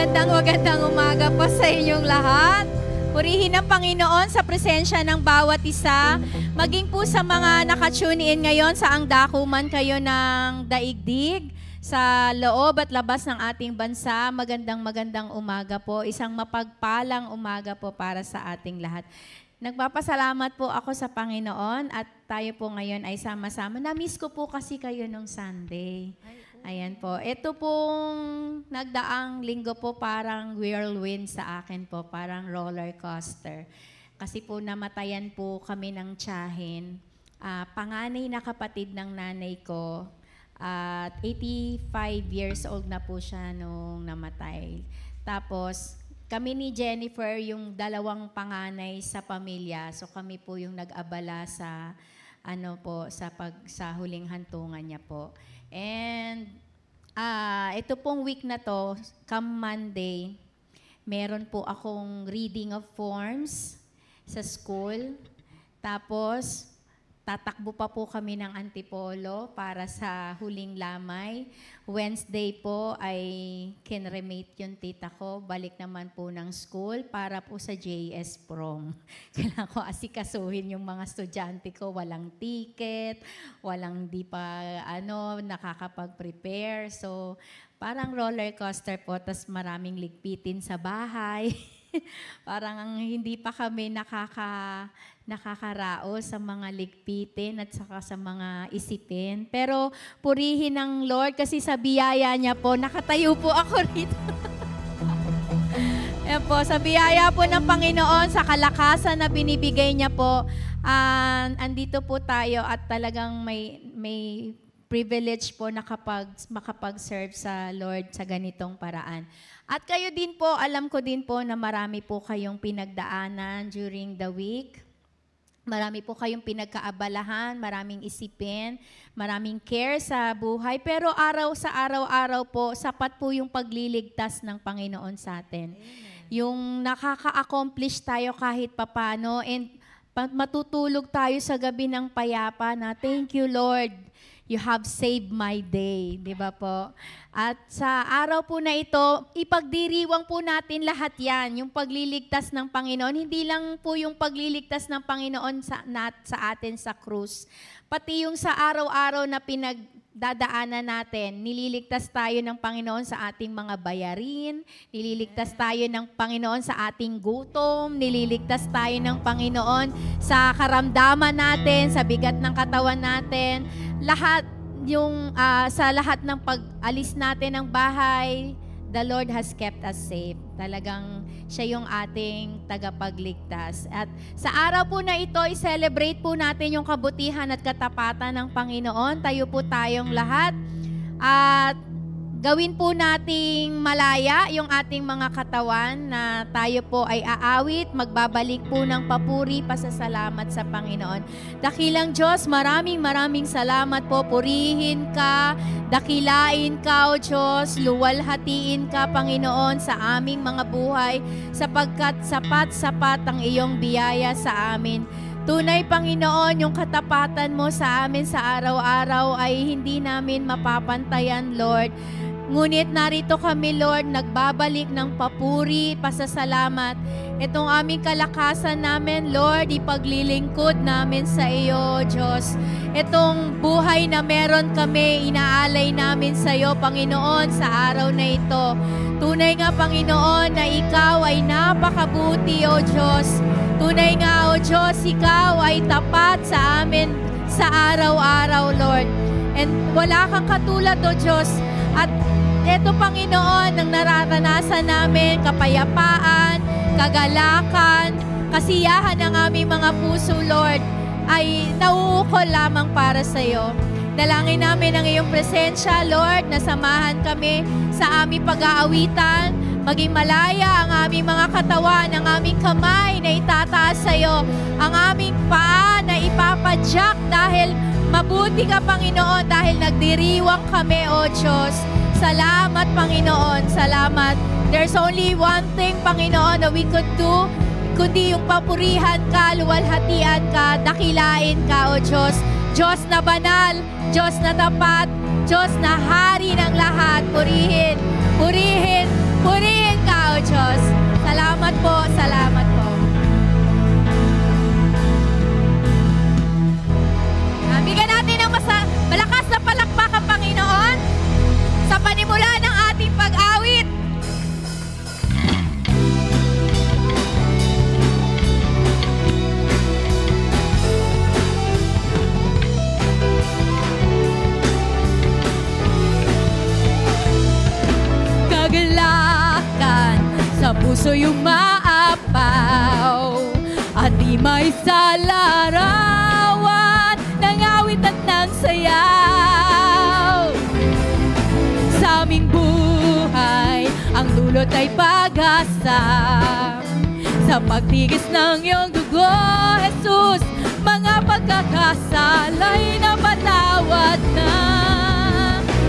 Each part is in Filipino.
magandang umaga po sa inyong lahat. Purihin ang Panginoon sa presensya ng bawat isa. Maging po sa mga nakatune in ngayon sa ang dakuman kayo ng daigdig sa loob at labas ng ating bansa. Magandang umaga po. Isang mapagpalang umaga po para sa ating lahat. Nagpapasalamat po ako sa Panginoon at tayo po ngayon ay sama-sama. Na-miss ko po kasi kayo nung Sunday. Ayan po. Ito pong nagdaang linggo po parang whirlwind sa akin po, parang roller coaster. Kasi po namatayan po kami ng tiyahin. Panganay na kapatid ng nanay ko at 85 years old na po siya nung namatay. Tapos kami ni Jennifer yung dalawang panganay sa pamilya. So kami po yung nag-abala sa sa huling hantungan niya po. And ito pong week na to, come Monday, meron po akong reading of forms sa school. Tapos, tatakbo pa po kami ng Antipolo para sa huling lamay. Wednesday po ay kinremate yung tita ko. Balik naman po ng school para po sa JS prom. Kailangan ko asikasuhin yung mga estudyante ko. Walang ticket, walang di pa nakakapag-prepare. So, parang roller coaster po. Tas maraming ligpitin sa bahay. Parang hindi pa kami nakakaraos sa mga ligpitin at saka sa mga isipin. Pero purihin ng Lord kasi sa biyaya niya po, nakatayo po ako rito. Yan po, sa biyaya po ng Panginoon, sa kalakasan na binibigay niya po, andito po tayo at talagang may privilege po na makapag-serve sa Lord sa ganitong paraan. At kayo din po, alam ko din po na marami po kayong pinagdaanan during the week. Marami po kayong pinagkaabalahan, maraming isipin, maraming care sa buhay. Pero sa araw-araw po, sapat po yung pagliligtas ng Panginoon sa atin. Amen. Yung nakaka-accomplish tayo kahit papano and matutulog tayo sa gabi ng payapa na thank you Lord. You have saved my day, di ba po? At sa araw po na ito, ipagdiriwang po natin lahat yan, yung pagliligtas ng Panginoon. Hindi lang po yung pagliligtas ng Panginoon sa atin sa krus. Pati yung sa araw-araw na pinagdadaanan natin, nililigtas tayo ng Panginoon sa ating mga bayarin, nililigtas tayo ng Panginoon sa ating gutom, nililigtas tayo ng Panginoon sa karamdaman natin, sa bigat ng katawan natin. Lahat yung sa lahat ng pag-alis natin ng bahay, the Lord has kept us safe. Talagang siya yung ating tagapagligtas. At sa araw po na ito, i-celebrate po natin yung kabutihan at katapatan ng Panginoon. Tayo po tayong lahat. At gawin po nating malaya yung ating mga katawan na tayo po ay aawit, magbabalik po ng papuri, pasasalamat sa Panginoon. Dakilang Diyos, maraming salamat po. Purihin ka, dakilain ka, O Diyos, luwalhatiin ka, Panginoon, sa aming mga buhay, sapagkat sapat ang iyong biyaya sa amin. Tunay, Panginoon, yung katapatan mo sa amin sa araw-araw ay hindi namin mapapantayan, Lord. Ngunit narito kami, Lord, nagbabalik ng papuri, pasasalamat. Itong aming kalakasan namin, Lord, ipaglilingkod namin sa iyo, Diyos. Itong buhay na meron kami, inaalay namin sa iyo, Panginoon, sa araw na ito. Tunay nga, Panginoon, na ikaw ay napakabuti, O Diyos. Tunay nga, O Diyos, ikaw ay tapat sa amin sa araw-araw, Lord. And wala kang katulad, O Diyos. At ito, Panginoon, ang nararanasan namin, kapayapaan, kagalakan, kasiyahan ng aming mga puso, Lord, ay nauukol lamang para sa iyo. Dalangin namin ang iyong presensya, Lord, na samahan kami sa aming pag-aawitan, maging malaya ang aming mga katawan, ang aming kamay na itataas sa iyo, ang aming paa na ipapadyak dahil mabuti ka, Panginoon, dahil nagdiriwang kami, O Diyos. Salamat, Panginoon. Salamat. There's only one thing, Panginoon, that we could do, kundi yung papurihan ka, luwalhatian ka, dakilain ka, O Diyos. Diyos na banal, Diyos na tapat, Diyos na hari ng lahat. Purihin, purihin, purihin Diyos. Salamat po, salamat po. Bigyan natin ng malakas na palakpakan, Panginoon, sa panimula ng ating pag-awit. Kagalakan sa puso yung maapaw at di may salarawan ng awit at ng sayaw. Sa aming buhay, ang dulot ay pag-asa. Sa pagtigis ng iyong dugo, Jesus, mga pagkakasalay na patawad na.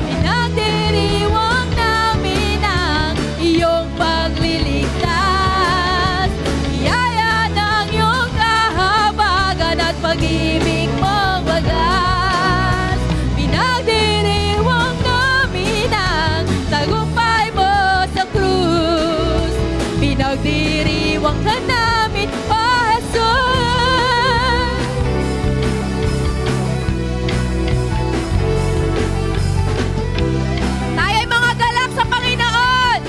Pinagdiriwang namin ang iyong pagliligtas. Biyaya ng iyong kahabagan at pag-ibig mong wagas. Pinagdiriwang namin ang tagumpay mo sa krus. Pinagdiriwang ka namin, O Jesus. Tayo'y mga galak sa Panginoon.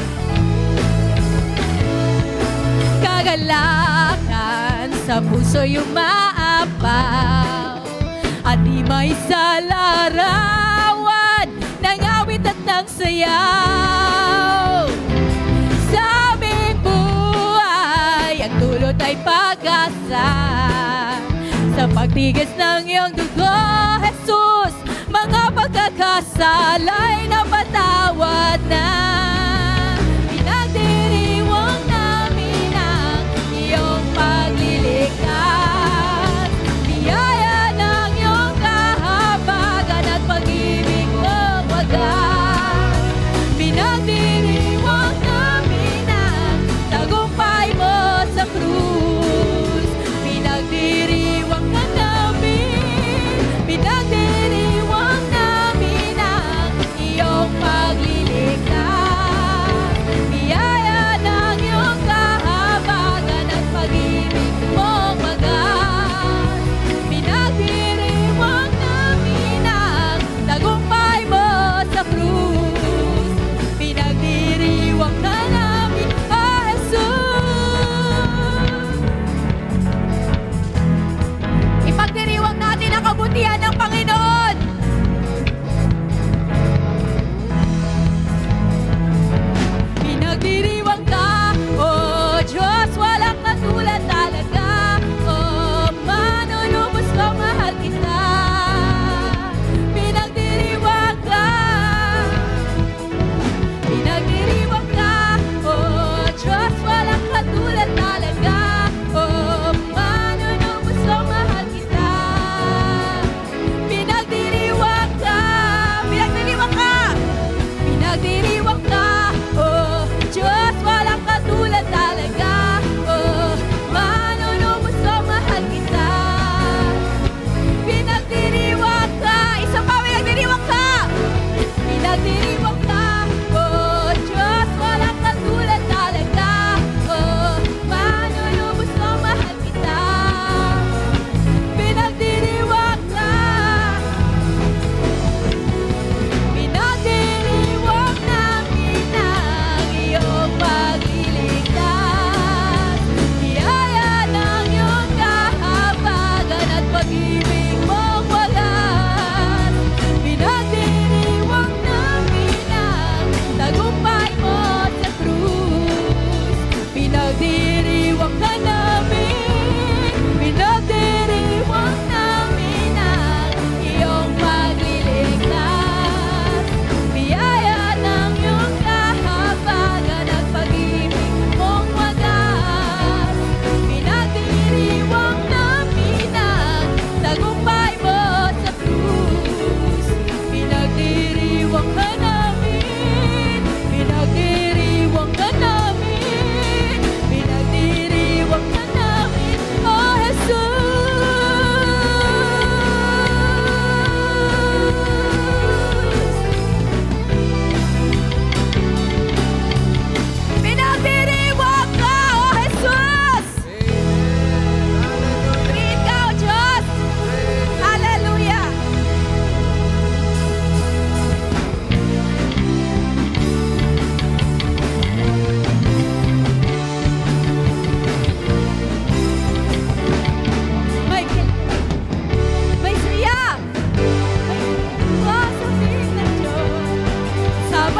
Kagalakan sa puso yung maapaw at di may salarawan ng awit at ng sayaw. Sa aming buhay, ang dulot ay pag-asa. Sa pagtigis ng iyong dugo, Jesus, mga pagkakasalay na patawad na. Pinagdiriwang namin ang iyong pagliligtas. Biyaya ng iyong kahabagan at pag-ibig mong wagas. Pinagdiriwang namin ang tagumpay mo sa krus. Pinagdiriwang ka namin. Pinagdiriwang namin ang iyong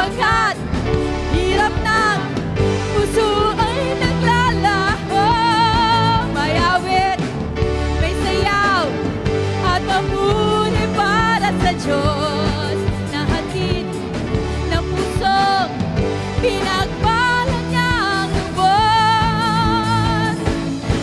Pagkat hirap ng puso ay naglalaho, may awit, may sayaw, at mamuni para sa Diyos. Nahatid ng pusong pinagpala niyang lubos.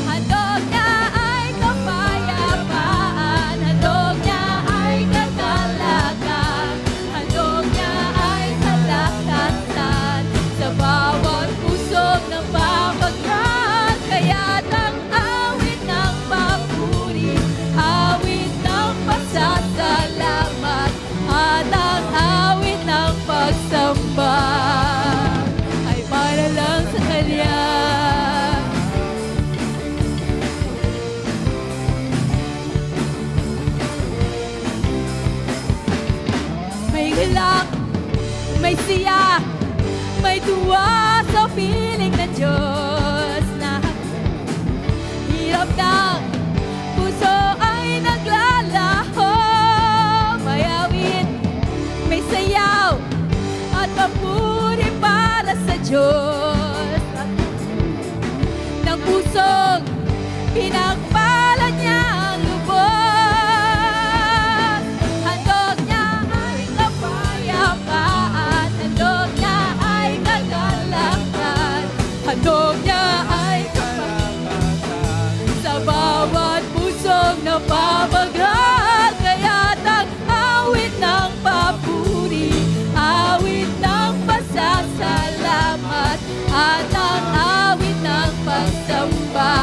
Handog niya ay kapayapaan, handog niya ay kagalakan, handog niya ay kalakasan sa bawat pusong napapagat. Kaya't ang awit ng papuri, awit ng pasasalamat, at ang awit ng pagsamba ay para lang sa Kanya. May galak, may siya, may tuwa sa piling ng Diyos. Na hirap ng puso ay naglalaho, may awit, may sayaw, at papuri para sa Diyos. Ng pusong pinagpala niya ang lubos. Handog niya ay kapayapaan, handog niya ay kagalakan, handog niya ay kapayapaan sa bawat pusong napapagat. Kaya't ang awit ng papuri, awit ng pasasalamat, at ang awit ng pagsamba.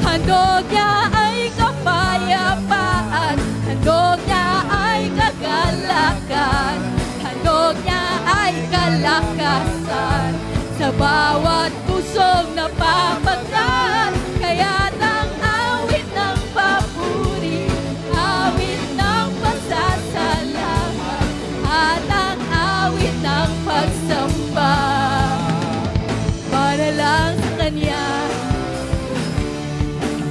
Handog niya ay kapayapaan, handog niya ay kagalakan, handog niya ay kalakasan sa bawat pusong napapagat. Kaya't ang awit ng papuri, awit ng pasasalamat, at ang awit ng pagsamba para lang sa Kanya.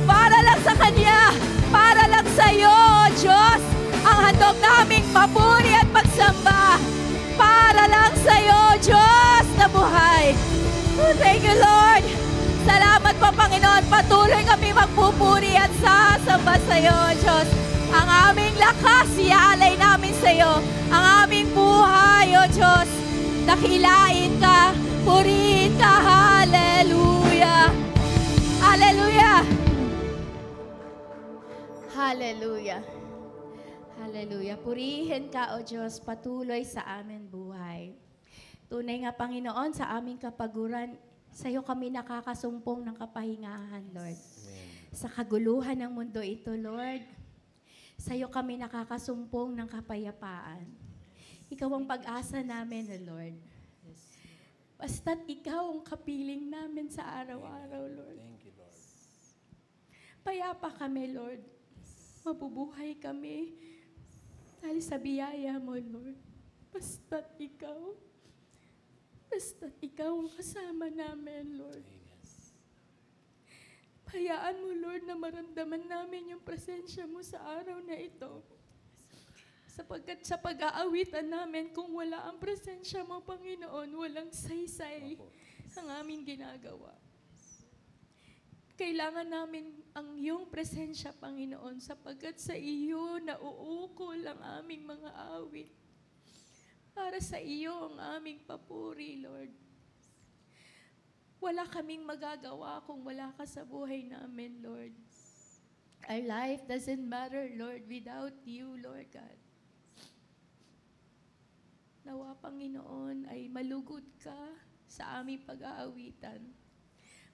Para lang sa Kanya, para lang sa iyo, Diyos, ang handog naming papuri at pagsamba. Para lang sa iyo, Diyos na buhay. Oh, thank you, Lord. Salamat po, Panginoon. Patuloy kami magpupuri at sasamba sa iyo, Diyos. Ang aming lakas, iaalay namin sa iyo. Ang aming buhay, O Diyos. Dakilain ka, purihin ka. Hallelujah. Hallelujah. Hallelujah. Hallelujah. Purihin ka, O Diyos, patuloy sa amin buhay. Tunay nga, Panginoon, sa aming kapaguran, sa iyo kami nakakasumpong ng kapahingahan, Lord. Sa kaguluhan ng mundo ito, Lord, sa iyo kami nakakasumpong ng kapayapaan. Ikaw ang pag-asa namin, O Lord. Basta't ikaw ang kapiling namin sa araw-araw, Lord. Thank you, Lord. Payapa kami, Lord. Mabubuhay kami dahil sa biyaya mo, Lord. Basta't ikaw ang kasama namin, Lord. Hayaan mo, Lord, na maramdaman namin yung presensya mo sa araw na ito. Sapagkat sa pag-aawitan namin, kung wala ang presensya mo, Panginoon, walang saysay ang aming ginagawa. Kailangan namin ang iyong presensya, Panginoon, sapagkat sa iyo nauukol ang aming mga awit. Para sa iyo ang aming papuri, Lord. Wala kaming magagawa kung wala ka sa buhay namin, Lord. Our life doesn't matter, Lord, without you, Lord God. Nawa, Panginoon, ay malugod ka sa aming pag-aawitan.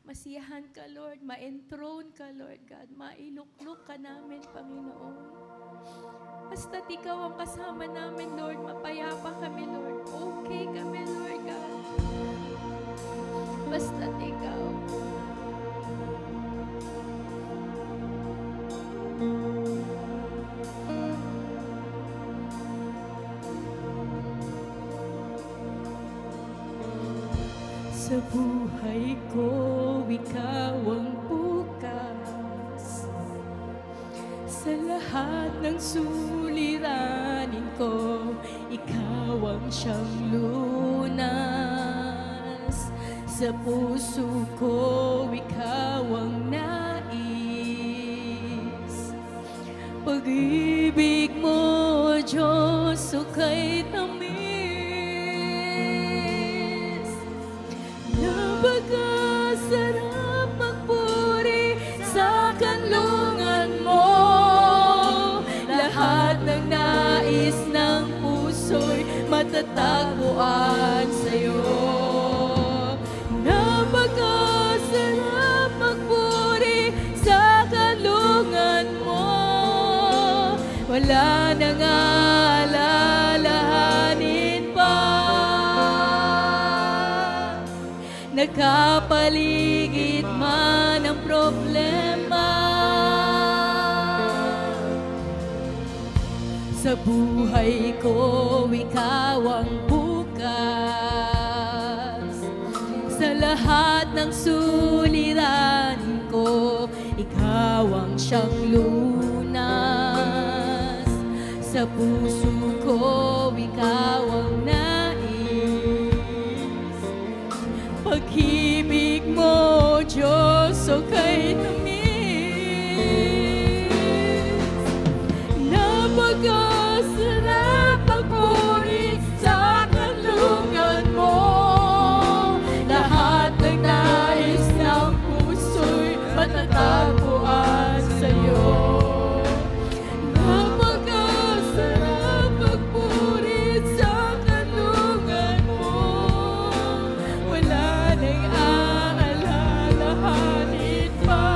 Masiyahan ka, Lord. Ma-enthroned ka, Lord God. Mailuklok ka namin, Panginoon. Basta't ikaw ang kasama namin, Lord. Mapayapa kami, Lord. Okay kami, Lord God. Basta't ikaw. Sa buhay ko, ikaw ang bukas. Sa lahat ng suliranin ko, ikaw ang siyang lunas. Sa puso ko, ikaw ang nais. Pag-ibig mo, Diyos, o kay tamis. Napakasarap magpuri sa kanlungan mo. Lahat ng nais ng puso'y matatagpuan sa'yo. Napakasarap magpuri sa kanlungan mo. Wala nang alalahanin pa. Nakapaligid man ang problema. Sa buhay ko, ikaw ang bukas. Sa lahat ng suliranin ko, ikaw ang siyang lunas. Sa puso ko, ikaw ang nais. Pag-ibig mo, Diyos, o kay tamis. Napakasarap magpuri sa kanlungan mo. Lahat ng nais ng puso'y matatagpuan sa'yo. Napakasarap magpuri sa kanlungan mo. Wala nang aalalahanin pa.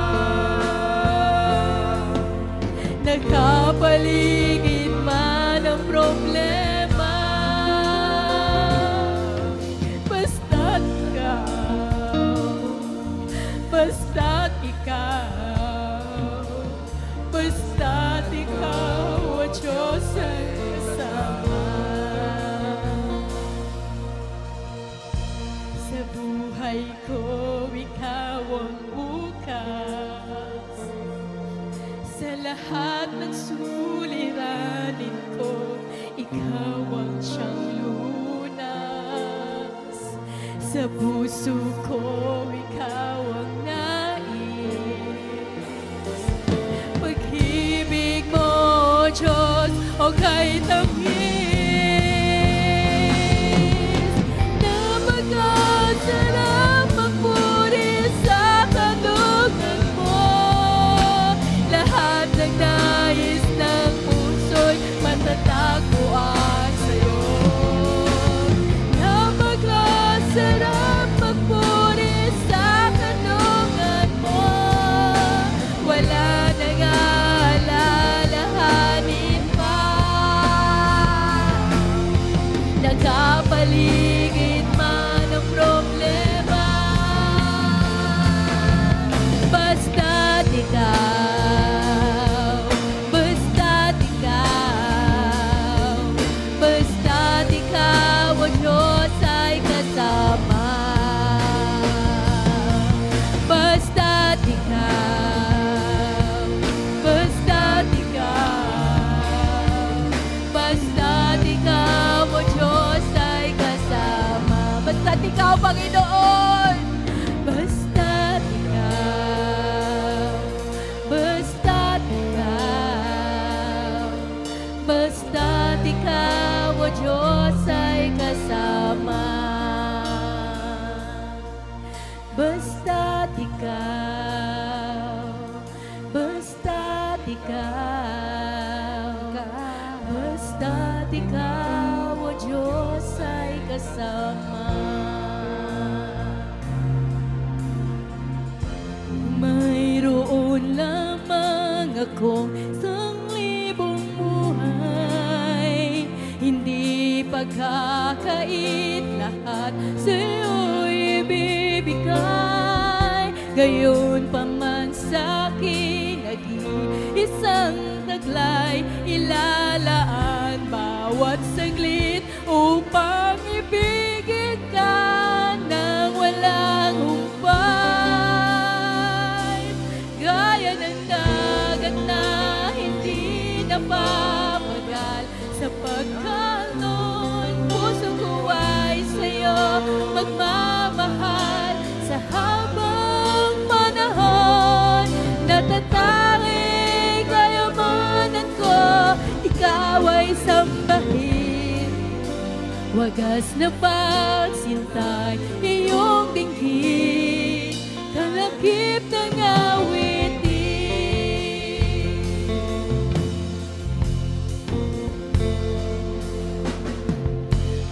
Nakapaligid man ang problema. Basta't ikaw, basta't ikaw, o Diyos ang kasama. Sa buhay ko, ikaw ang bukas. Sa lahat ng suliranin ko, ikaw ang siyang lunas. Sa puso ko, ikaw ang nais. Pag-ibig mo, Diyos, o kay tamis. Napakasarap magpuri sa kanlungan mo. Lahat ng nais ng puso'y matatagpuan sa'yo. Napakasarap magpuri sa kanlungan mo. Wala nang alalahanin pa. Nakapaligid man ang problema. Basta't ikaw, basta't ikaw, basta't ikaw, o Diyos ay kasama. Basta't ikaw, basta't ikaw, basta't ikaw, o Diyos ay kasama. Basta't ikaw, Panginoon. Basta't ikaw, basta't ikaw, basta't ikaw, o Diyos ay kasama. Basta't ikaw, basta't ikaw, basta't ikaw, o Diyos ay kasama. Mayroon lamang akong sanglibong buhay, hindi pagkakait lahat sa'yo'y ibibigay. Gayon pa man sa'kin nag-iisang taglay, ilalaan bawat saglit upang ibigin ka nang walang humpay. Gaya ng dagat na hindi napapagal sa pagkalon, magmamahal sa habang panahon. Natatanging kayamanan ko, ikaw ay sambahin. Wagas na pagsintay, iyong dinggin, kalakip ng awitin.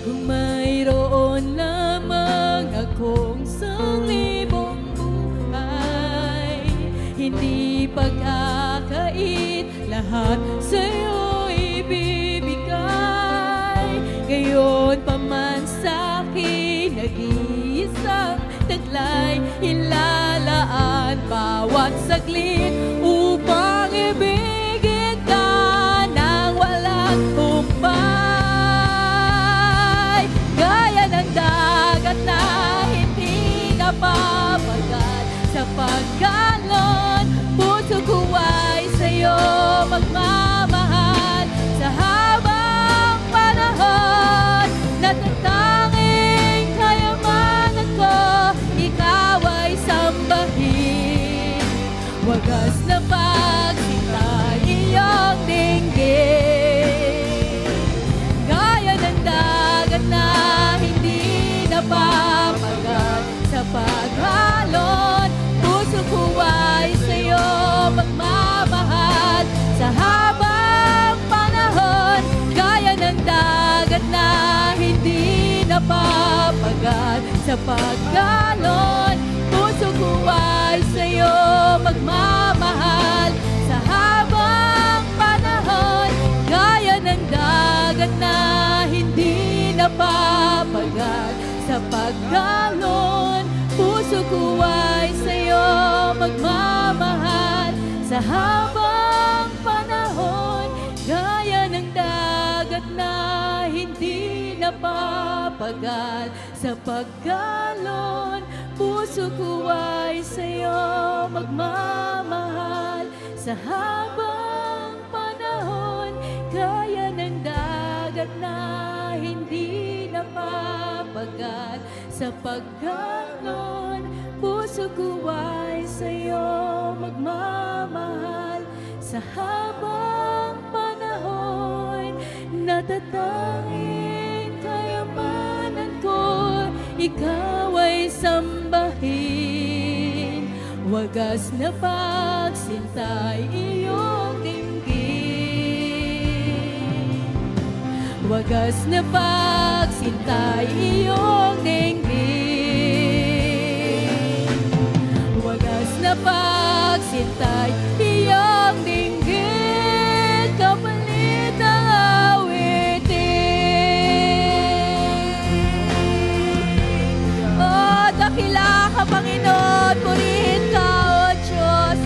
Kung mayroon lamang akong sanglibong buhay, hindi pag-akait, lahat sa'yo ibibigay. Gayon pa man sa'kin, nag-iisang taglay, ilalaan bawat saglit upang ibigin ka ng walang humpay. Gaya ng dagat na hindi napapagal sa paggalon, puso ko ay sa'yo magmamahal sa habang panahon. Natatanging kayamanan ko, ikaw ay sambahin. Wagas na pagsintay, iyong dinggin, gaya ng dagat na hindi napapagal sa paghalon. Puso ko ay sa'yo magmamahal sa habang panahon. Gaya ng dagat na hindi napapagal sa paggalon. Puso ko ay sa'yo magmamahal sa habang panahon. Gaya ng dagat na hindi napapagal sa paggalon. Puso ko ay sa'yo magmamahal sa habang panahon. Gaya ng dagat na hindi napapagal sa paggalon. Puso ko ay sa'yo magmamahal sa habang panahon. Gaya ng dagat na hindi napapagal sa paggalon. Puso ko ay sa'yo magmamahal sa habang panahon. Natatanging kayamanan ko, ikaw ay sambahin. Wagas na pagsintay, iyong dinggin. Wagas na pagsintay, iyong dinggin. Wagas na pagsintay, iyong dinggin, kapalit ang awitin. Oh, dakila ka, Panginoon, purihin ka, O Diyos.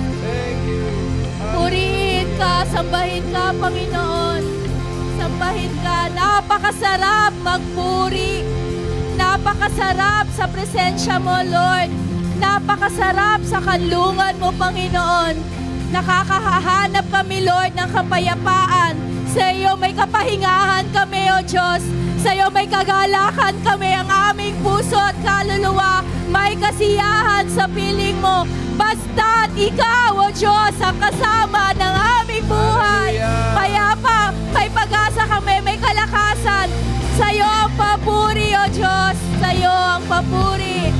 Purihin ka, sambahin ka, Panginoon. Sambahin ka. Napakasarap magpuri. Napakasarap sa presensya mo, Lord. Napakasarap sa kanlungan mo, Panginoon. Nakakahahanap kami, Lord, ng kapayapaan. Sa iyo may kapahingahan kami, O Diyos. Sa iyo may kagalakan kami. Ang aming puso at kaluluwa may kasiyahan sa piling mo. Basta't ikaw, O Diyos, ang kasama ng aming buhay. Payapa, may pag-asa kami, may kalakasan. Sa iyo ang papuri, O Diyos. Sa iyo ang papuri.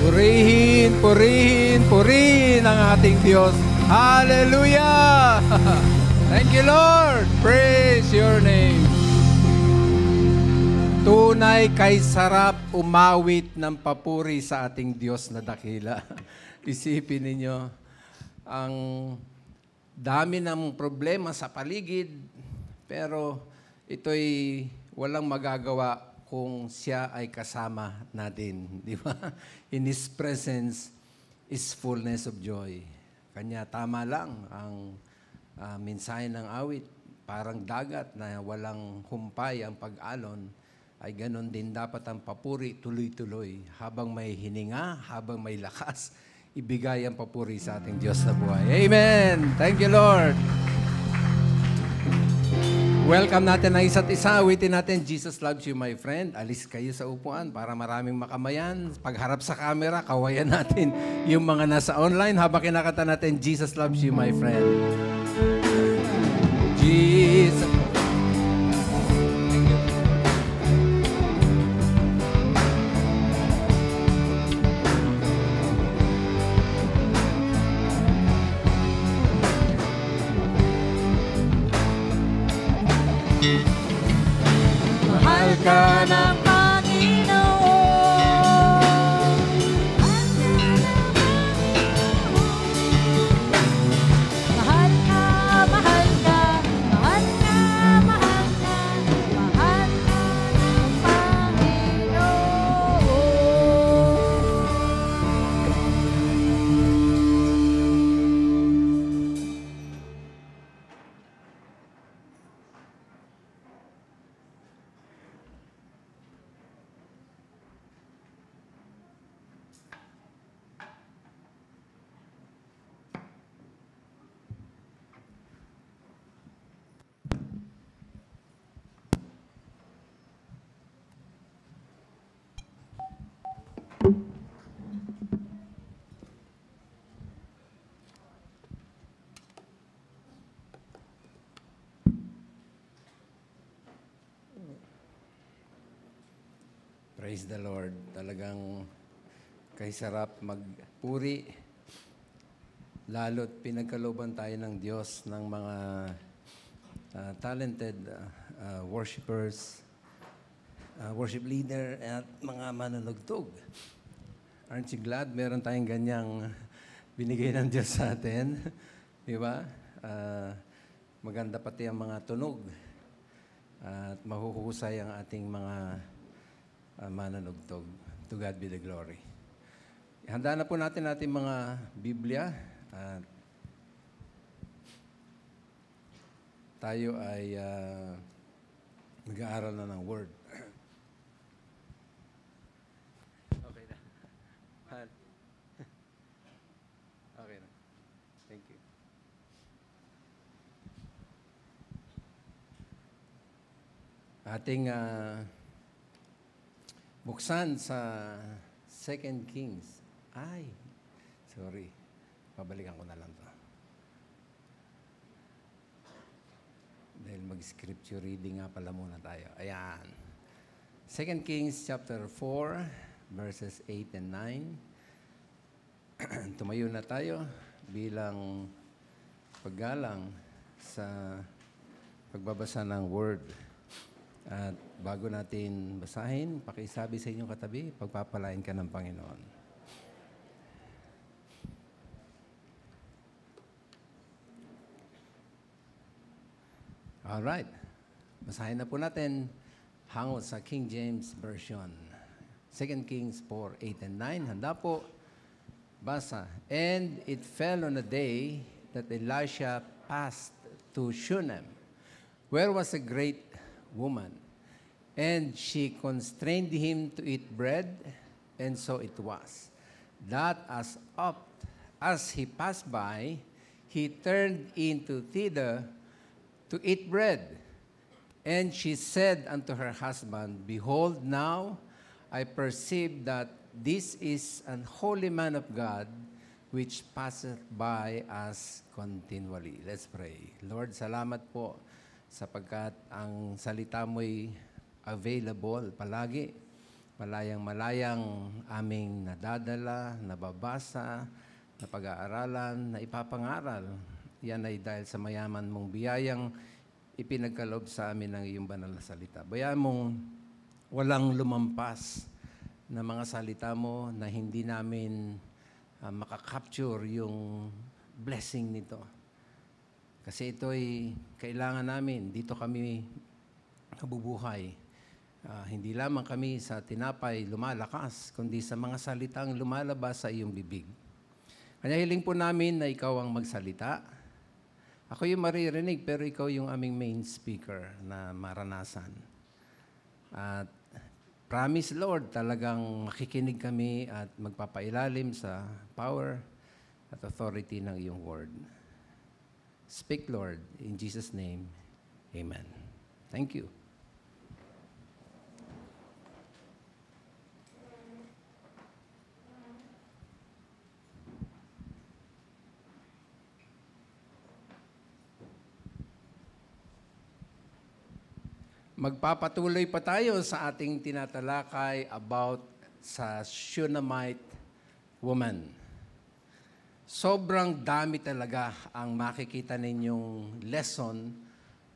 Purihin, purihin, purihin ang ating Diyos. Hallelujah! Thank you, Lord. Praise your name. Tunay kay sarap umawit ng papuri sa ating Diyos na dakila. Isipin ninyo, ang dami ng problema sa paligid, pero ito'y walang magagawa kung siya ay kasama natin. Di ba? In His presence is fullness of joy. Kanya tama lang ang mensahe ng awit. Parang dagat na walang humpay ang pag-alon. ay ganon din dapat ang papuri tuloy-tuloy. Habang may hininga, habang may lakas, ibigay ang papuri sa ating Diyos na buhay. Amen! Thank you, Lord! Welcome natin ang isa't isa. Awitin natin, Jesus loves you, my friend. Alis kayo sa upuan para maraming makamayan. Pagharap sa camera, kawayan natin yung mga nasa online habang kinakanta natin, Jesus loves you, my friend. Jesus. Mahal ka ng Panginoon. Mahal ka, mahal ka, mahal ka, mahal ka, mahal ka ng Panginoon. Praise the Lord. Talagang kay sarap magpuri. Lalo't pinagkalooban tayo ng Diyos ng mga talented worshipers, worship leader, at mga manunugtog. Aren't you glad meron tayong ganyang binigay ng Diyos sa atin? Di ba? Maganda pati ang mga tunog. At mahuhusay ang ating mga manunugtog. To God be the glory. Handa na po natin ating mga Biblia. At tayo ay mag-aaral na ng Word. Okay na. Okay na. Thank you. Ating buksan sa 2 Kings. Ay, sorry. Pabalikan ko na lang to. Dahil mag-scripture reading nga pala muna tayo. Ayan. 2 Kings chapter 4, verses 8 and 9. Tumayo na tayo bilang paggalang sa pagbabasa ng Word. At bago natin basahin, pakisabi sa inyong katabi, pagpapalain ka ng Panginoon. Alright. Basahin na po natin hango sa King James Version. 2 Kings 4, 8 and 9. Handa po. Basa. And it fell on a day that Elisha passed to Shunem, where was a great woman, and she constrained him to eat bread, and so it was, that as oft as he passed by, he turned into thither to eat bread. And she said unto her husband, Behold, now I perceive that this is an holy man of God, which passeth by us continually. Let's pray. Lord, salamat po sapagkat ang salita mo'y available palagi. Malayang-malayang aming nadadala, nababasa, na pag-aaralan, na ipapangaral. Yan ay dahil sa mayaman mong biyayang ipinagkaloob sa amin ng iyong banal na salita. Bayaan mong walang lumampas na mga salita mo na hindi namin makakapture yung blessing nito. Kasi ito'y kailangan namin. Dito kami nabubuhay. Hindi lamang kami sa tinapay lumalakas, kundi sa mga salitang lumalabas sa iyong bibig. Kaya hiling po namin na ikaw ang magsalita. Ako yung maririnig, pero ikaw yung aming main speaker na maranasan. At promise, Lord, talagang makikinig kami at magpapailalim sa power at authority ng iyong word. Speak, Lord, in Jesus' name, amen. Thank you. Magpapatuloy pa tayo sa ating tinatalakay about sa Shunammite woman. Sobrang dami talaga ang makikita ninyong lesson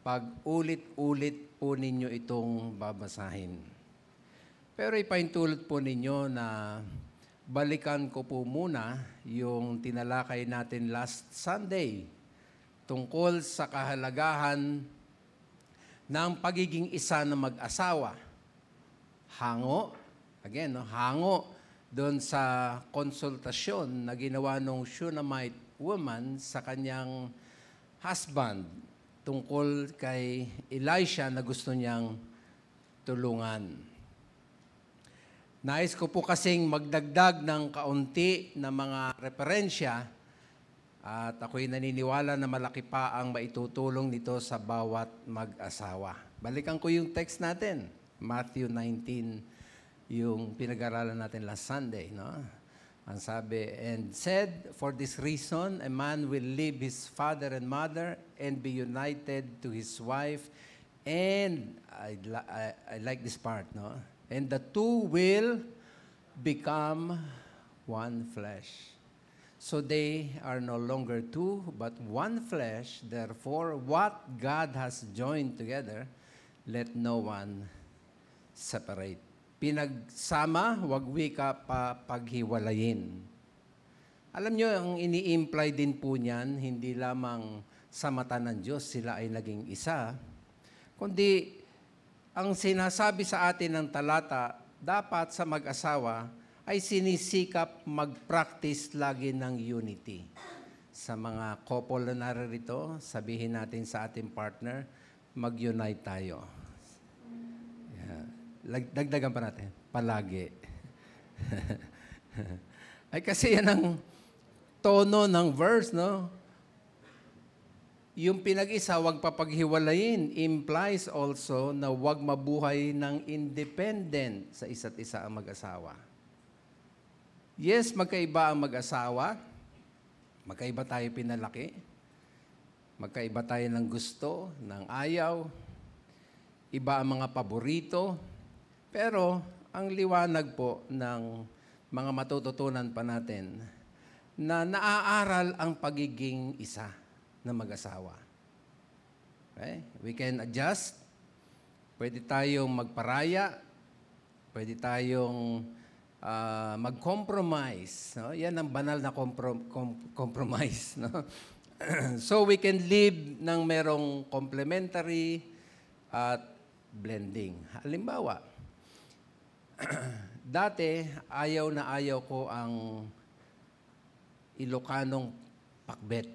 pag ulit-ulit po ninyo itong babasahin. Pero ipahintulot po ninyo na balikan ko po muna yung tinalakay natin last Sunday tungkol sa kahalagahan ng pagiging isa na mag-asawa. Hango, again, hango doon sa konsultasyon na ginawa ng Shunammite woman sa kanyang husband tungkol kay Elisha na gusto niyang tulungan. Nais ko po kasing magdagdag ng kaunti na mga referensya at ako'y naniniwala na malaki pa ang maitutulong nito sa bawat mag-asawa. Balikan ko yung text natin, Matthew 19, yung pinag-aralan natin last Sunday. No? Ang sabi, and said, for this reason, a man will leave his father and mother and be united to his wife. And, I like this part, no? And the two will become one flesh. So they are no longer two, but one flesh. Therefore, what God has joined together, let no one separate. Pinagsama, wag wika pa paghiwalayin. Alam nyo, ang ini-imply din po niyan, hindi lamang sa mata ng Diyos sila ay naging isa, kundi ang sinasabi sa atin ng talata, dapat sa mag-asawa, ay sinisikap mag-practice lagi ng unity. Sa mga couple na narito, sabihin natin sa ating partner, mag-unite tayo. Yeah. Dagdagan pa natin, palagi. Ay kasi yan ang tono ng verse, no? Yung pinag-isa, wag papaghiwalayin, implies also na wag mabuhay ng independent sa isa't isa ang mag-asawa. Yes, magkaiba ang mag-asawa. Magkaiba tayo pinalaki. Magkaiba tayo ng gusto, ng ayaw. Iba ang mga paborito. Pero ang liwanag po ng mga matututunan pa natin na naaaral ang pagiging isa na mag-asawa. Okay? We can adjust. Pwede tayong magparaya. Pwede tayong mag-compromise. No? Yan ang banal na compromise. No? So we can live ng merong complementary at blending. Halimbawa, dati ayaw na ayaw ko ang Ilocanong pakbet.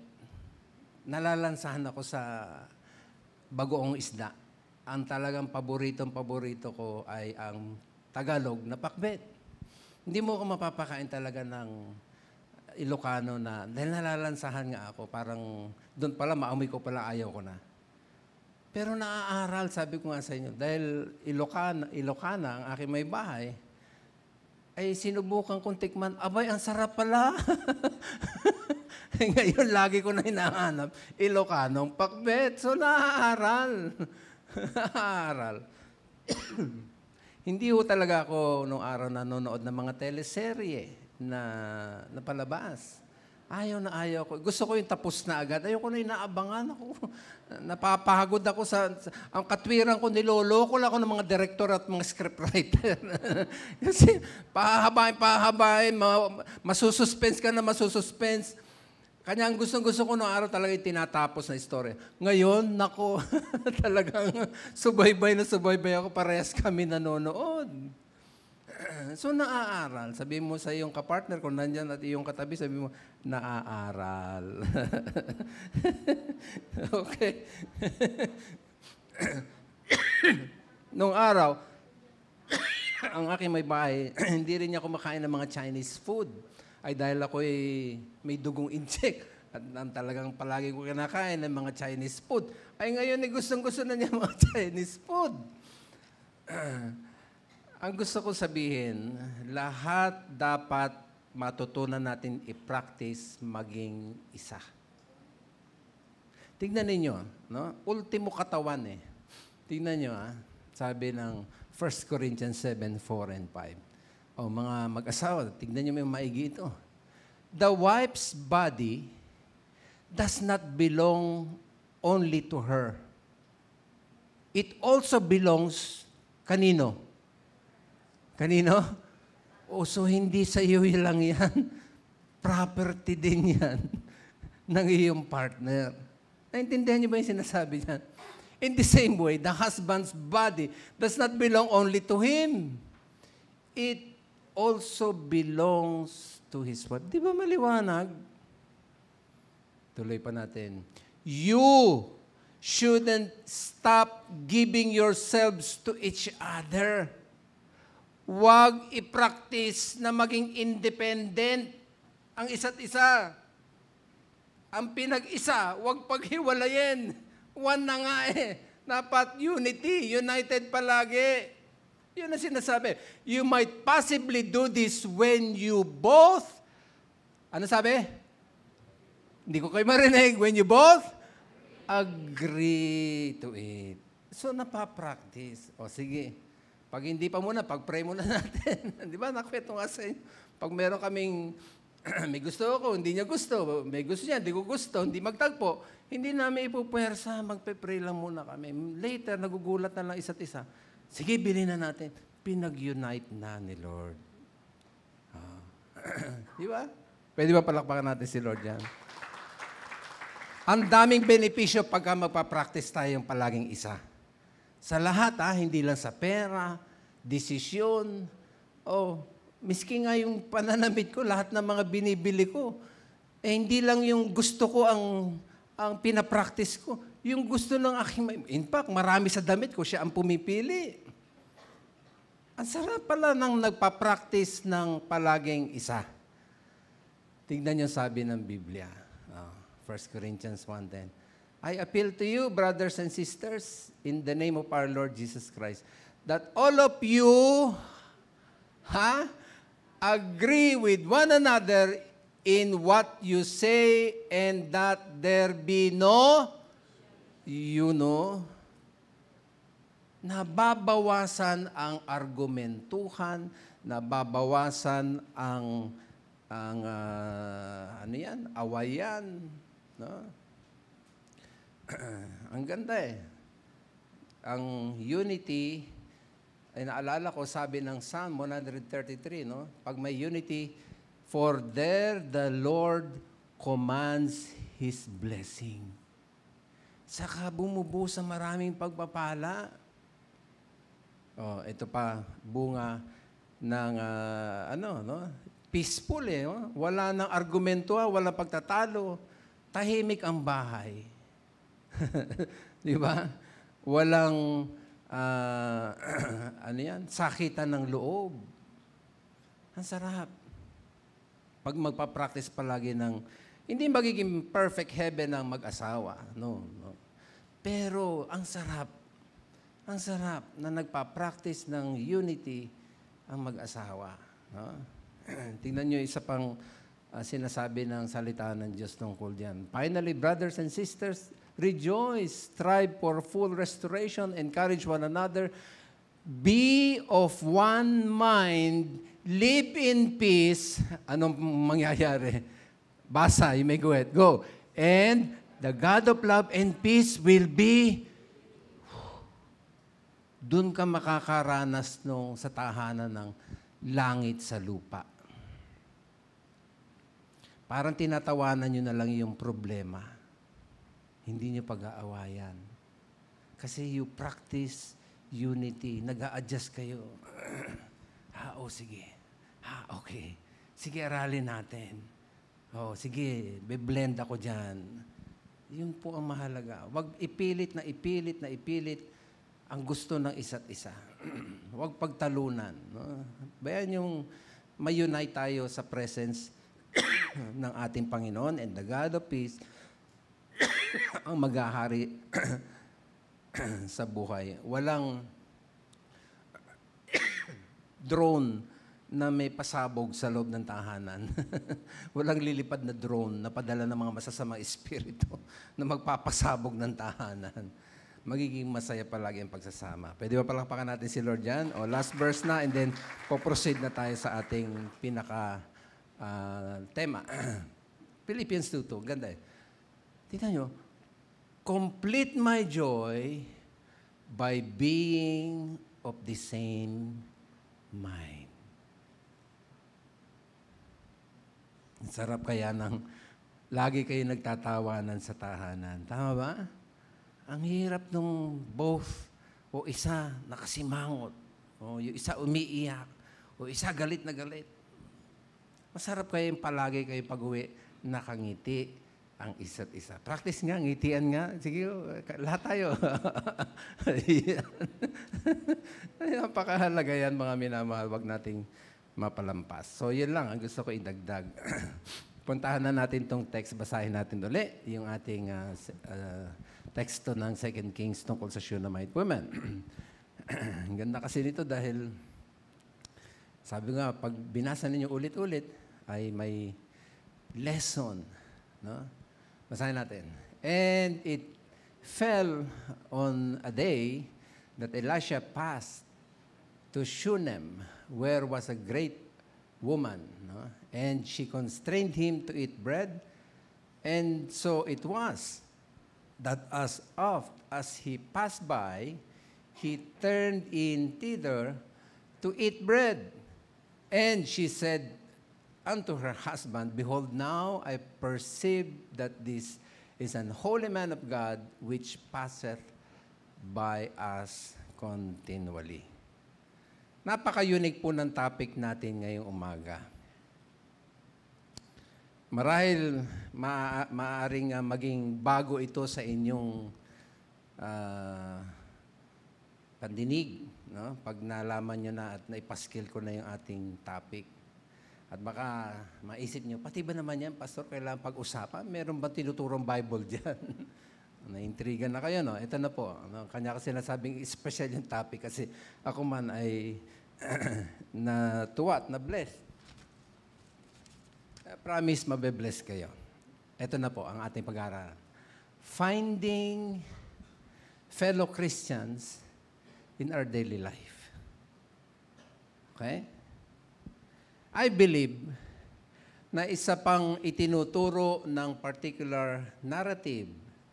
Nalalansahan ako sa bagoong isda. Ang talagang paborito ko ay ang Tagalog na pakbet. Hindi mo ako mapapakain talaga ng Ilocano na, dahil nalalansahan nga ako, parang doon pala, maamoy ko pala, ayaw ko na. Pero naaaral, sabi ko nga sa inyo, dahil Ilocana ang aking may bahay, ay sinubukan kong tikman, abay, ang sarap pala. Ngayon, lagi ko na hinahanap, Ilocanong pakbet. So, naaaral. Naaaral. Hindi ho talaga ako nung araw nanonood ng mga teleserye na palabas. Ayaw na ayaw ko. Gusto ko yung tapos na agad. Ayaw ko na inaabangan ako. Napapahagod ako ang katwiran ko, niloloko lang ako ng mga director at mga scriptwriter. Kasi pahabain, masususpense ka na masususpense. Kanya ang gustong-gusto ko noong araw talaga yung tinatapos na istorya. Ngayon, nako, talagang subaybay ako, parehas kami nanonood. So, naaaral. Sabi mo sa iyong kapartner, kung nandyan at iyong katabi, sabi mo, naaaral. Okay. Noong araw, ang aking may bahay, hindi rin niya kumakain ng mga Chinese food. Ay dahil ako may dugong incheck at talagang palagi ko kinakain ng mga Chinese food. Ay ngayon gustong-gusto na niya mga Chinese food. Ang gusto ko sabihin, lahat dapat matutunan natin i-practice maging isa. Tignan ninyo, no? Ultimo katawan eh. Tignan nyo, sabi ng 1 Corinthians 7, 4 and 5. O mga mag-asawa, tignan nyo may maigi ito. The wife's body does not belong only to her. It also belongs kanino? Kanino? O so hindi sa iyo lang yan. Property din yan ng iyong partner. Naintindihan niyo ba yung sinasabi niyan? In the same way, the husband's body does not belong only to him. It also belongs to his wife. Di ba maliwanag? Tuloy pa natin. You shouldn't stop giving yourselves to each other. Huwag i-practice na maging independent ang isa't isa. Ang pinag-isa, huwag paghiwalayin. One na nga eh. Dapat unity, united palagi. Yun ang sinasabi. You might possibly do this when you both, ano sabi? Hindi ko kayo marinig. When you both agree to it. So, napapractice. O sige. Pag hindi pa muna, pag-pray muna natin. Di ba? Nakwento nga sa inyo. Pag meron kaming, may gusto ako, hindi niya gusto. May gusto niya, hindi ko gusto. Hindi magtagpo. Hindi namin ipupuwersa. Magpe-pray lang muna kami. Later, nagugulat na lang isa't isa. Sige, bilhin na natin. Pinag-unite na ni Lord. Di ba? Pwede ba palakpakan natin si Lord yan? Ang daming benepisyo pagka magpa-practice tayong palaging isa. Sa lahat, hindi lang sa pera, desisyon, miski nga yung pananamit ko, lahat ng mga binibili ko, hindi lang yung gusto ko ang pinapractice ko. Yung gusto ng aking, in fact, marami sa damit ko, siya ang pumipili. Ang sarap pala ng nagpa-practice ng palaging isa. Tignan niyo sabi ng Biblia, 1 Corinthians 1:10. I appeal to you, brothers and sisters, in the name of our Lord Jesus Christ, that all of you agree with one another in what you say and that there be no, nababawasan ang argumentuhan, nababawasan ang awayan, no? Ang ganda eh. Ang unity, ay naalala ko, sabi ng Psalm 133, no? Pag may unity, for there the Lord commands His blessing. Saka bumubuo sa maraming pagpapala. Ito pa, bunga ng, peaceful eh. No? Wala nang argumento, wala pagtatalo. Tahimik ang bahay. Di ba? Walang, sakitan ng loob. Ang sarap. Pag magpa-practice palagi ng, hindi magiging perfect heaven ang mag-asawa. No. Pero, ang sarap na nagpa-practice ng unity ang mag-asawa. No? Tingnan nyo isa pang sinasabi ng salita ng Diyos tungkol diyan. Finally, brothers and sisters, rejoice, strive for full restoration, encourage one another, be of one mind, live in peace. Anong mangyayari? Basa, you may go ahead. Go. And the God of love and peace will be, dun ka makakaranas sa tahanan ng langit sa lupa. Parang tinatawanan nyo na lang yung problema. Hindi nyo pag-aawayan. Kasi you practice unity. Nag-a-adjust kayo. Sige. Okay. Sige, aralin natin. Sige, be-blend ako dyan. Yun po ang mahalaga. Huwag ipilit na ipilit. ang gusto ng isa't isa. Huwag pagtalunan. No? Bayan yung may-unite tayo sa presence ng ating Panginoon and the God of peace ang maghahari sa buhay. Walang drone na may pasabog sa loob ng tahanan. Walang lilipad na drone na padala ng mga masasamang espiritu na magpapasabog ng tahanan. Magiging masaya palagi ang pagsasama. Pwede ba palakpakan natin si Lord dyan? O last verse na and then po-proceed na tayo sa ating pinaka tema. Philippians 2:2. Ganda eh. Tingnan nyo. Complete my joy by being of the same mind. Ang sarap kaya ng lagi kayo nagtatawanan sa tahanan. Tama ba? Ang hirap nung both o isa nakasimangot o yung isa umiiyak o isa galit na galit. Masarap kayo palagi kayo pag-uwi nakangiti ang isa't isa. Practice nga, ngitian nga. Sige, lahat tayo. Napakahalaga yan mga minamahal. Huwag nating mapalampas. So, yun lang ang gusto ko idagdag. Puntahan na natin tong text. Basahin natin ulit yung ating teksto ng 2 Kings tungkol sa Shunammite woman. Ang ganda kasi nito dahil sabi nga, pag binasa ninyo ulit-ulit, ay may lesson. No? Basahin natin. And it fell on a day that Elisha passed to Shunem, where was a great woman. No? And she constrained him to eat bread. And so it was that as oft as he passed by, he turned in thither to eat bread. And she said unto her husband, Behold, now I perceive that this is an holy man of God, which passeth by us continually. Napaka-unique po ng topic natin ngayong umaga. Marahil maaaring maging bago ito sa inyong pandinig, no? Pag nalaman nyo na at naipaskil ko na yung ating topic. At baka maisip nyo, pati ba naman yan, Pastor, kailangan pag-usapan? Meron ba tinuturong Bible dyan? Na-intriga na kayo, no? Ito na po. No? Kanya kasi nasabing special yung topic kasi ako man ay natuwa at na-bless. Promise, mabe-bless kayo. Ito na po ang ating pag-aaral. Finding fellow Christians in our daily life. Okay? I believe na isa pang itinuturo ng particular narrative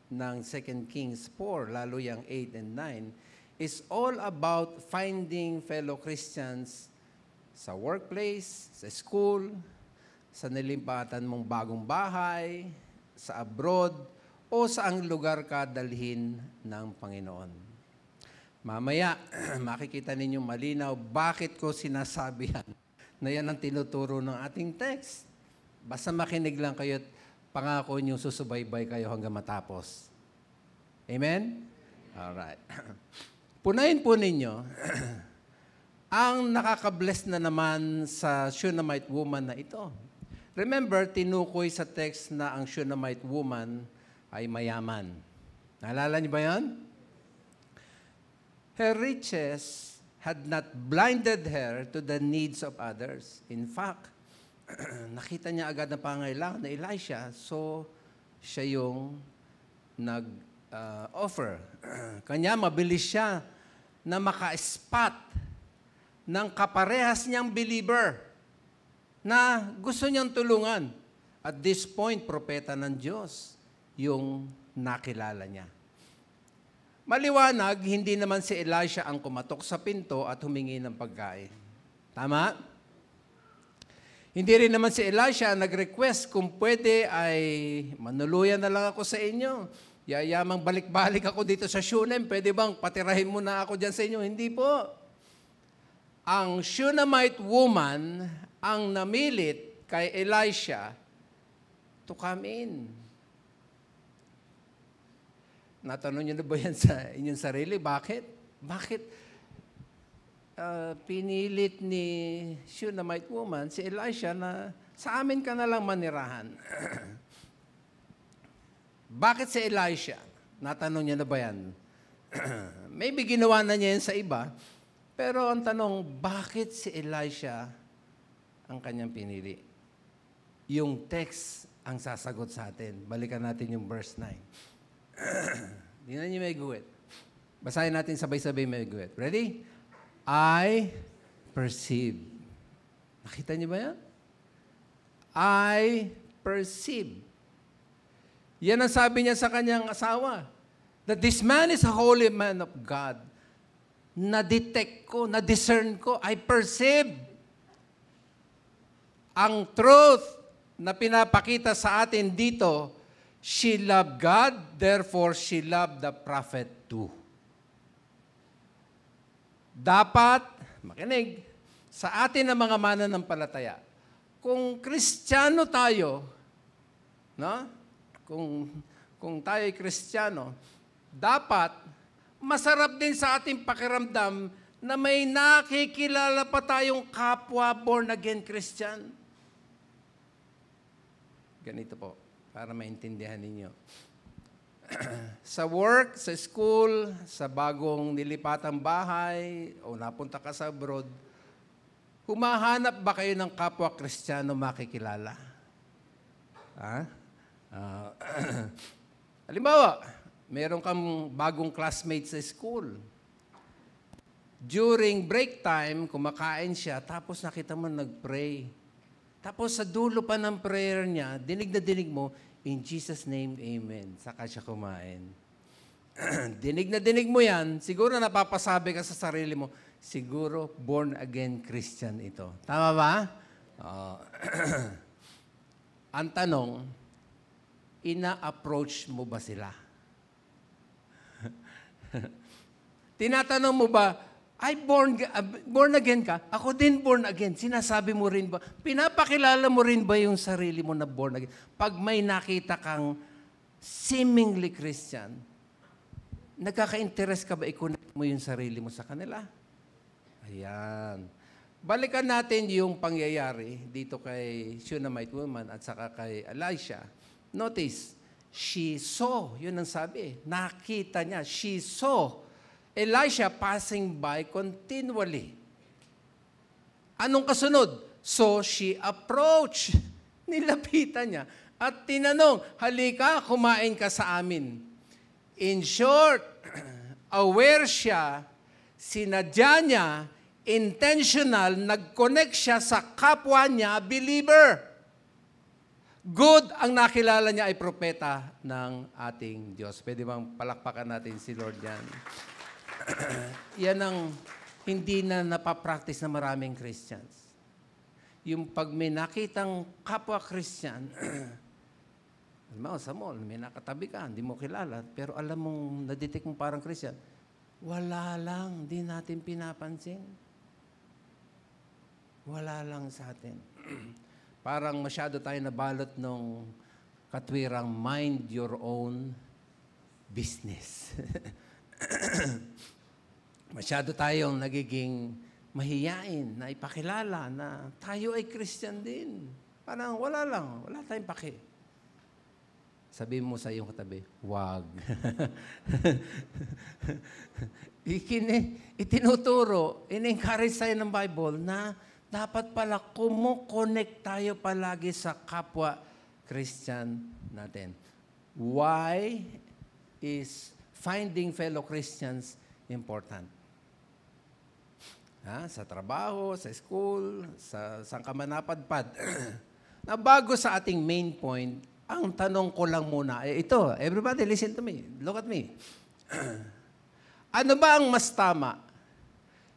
ng 2 Kings 4, lalo yung 8 and 9, is all about finding fellow Christians sa workplace, sa school, sa nilimpatan mong bagong bahay, sa abroad, o saang lugar ka dalhin ng Panginoon. Mamaya, makikita ninyo malinaw bakit ko sinasabi yan. Na yan ang tinuturo ng ating text. Basta makinig lang kayo at pangako nyo susubaybay kayo hanggang matapos. Amen? Alright. Punayin po ninyo, ang nakaka-bless na naman sa Shunammite woman na ito. Remember, tinukoy sa text na ang Shunammite woman ay mayaman. Naalala niyo ba yan? Her riches had not blinded her to the needs of others. In fact, nakita niya agad na pangailangan na Elisha, so siya yung nag-offer. Kanya mabilis siya na maka-spot ng kaparehas niyang believer na gusto niyang tulungan. At this point, propeta ng Diyos yung nakilala niya. Maliwanag, hindi naman si Elisha ang kumatok sa pinto at humingi ng pagkain. Tama? Hindi rin naman si Elisha nag-request kung pwede ay manuluyan na lang ako sa inyo. Yayamang balik-balik ako dito sa Shunem. Pwede bang patirahin mo na ako dyan sa inyo? Hindi po. Ang Shunammite woman ang namilit kay Elisha to come in. Natanong niyo na ba yan sa inyong sarili? Bakit? Bakit pinilit ni Shunammite woman si Elisha na sa amin ka na lang manirahan? Bakit si Elisha? Natanong niya na ba yan? Maybe ginawa na niya yan sa iba. Pero ang tanong, bakit si Elisha ang kanyang pinili? Yung text ang sasagot sa atin. Balikan natin yung verse 9. Tingnan niyo may guhit. Basahin natin sabay-sabay may guhit. Ready? I perceive. Nakita niyo ba yan? I perceive. Yan ang sabi niya sa kanyang asawa. That this man is a holy man of God. Na-detect ko, na-discern ko, I perceive ang truth na pinapakita sa atin dito. She loved God, therefore she loved the prophet too. Dapat, makinig, sa atin ng mga mananampalataya, kung Kristiyano tayo, no? Kung tayo ay Kristiyano, dapat masarap din sa ating pakiramdam na may nakikilala pa tayong kapwa born-again Christian. Ganito po, para maintindihan ninyo. Sa work, sa school, sa bagong nilipatang bahay, o napunta ka sa abroad, humahanap ba kayo ng kapwa Kristiyano makikilala? Ha? Halimbawa, meron kang bagong classmate sa school. During break time, kumakain siya, tapos nakita mo nag-pray. Tapos sa dulo pa ng prayer niya, dinig na dinig mo, in Jesus' name, amen. Saka siya kumain. Dinig na dinig mo yan, siguro napapasabi ka sa sarili mo, siguro born-again Christian ito. Tama ba? Ang tanong, ina-approach mo ba sila? Tinatanong mo ba, ay born again ka? Ako din born again. Sinasabi mo rin ba? Pinapakilala mo rin ba yung sarili mo na born again? Pag may nakita kang seemingly Christian, nagkaka-interest ka ba i-connect mo yung sarili mo sa kanila? Ayan. Balikan natin yung pangyayari dito kay Shunammite woman at saka kay Elisha. Notice, she saw, yun ang sabi, nakita niya, she saw Elisha passing by continually. Anong kasunod? So she approached, nilapitan niya, at tinanong, halika, kumain ka sa amin. In short, aware siya, sinadya niya, intentional, nag-connect siya sa kapwa niya, believer. Good ang nakilala niya ay propeta ng ating Diyos. Pwede bang palakpakan natin si Lord yan? Yan ang hindi na napapractice na maraming Christians. Yung pag may nakitang kapwa Christian, sa mall, may nakatabi ka, hindi mo kilala, pero alam mong, nadetect mo parang Christian, wala lang, hindi natin pinapansin. Wala lang sa atin. Parang masyado tayo nabalot ng katwirang mind your own business. Masyado tayong nagiging mahiyain na ipakilala na tayo ay Christian din. Parang wala lang, wala tayong paki. Sabihin mo sa iyong katabi, wag. Itinuturo, in-encourage tayo ng Bible na dapat pala kumo-connect tayo palagi sa kapwa Christian natin. Why is finding fellow Christians important? Sa trabaho, sa school, sa saan ka man napadpad. Na bago sa ating main point, ang tanong ko lang muna, ito, everybody listen to me, look at me. Ano ba ang mas tama?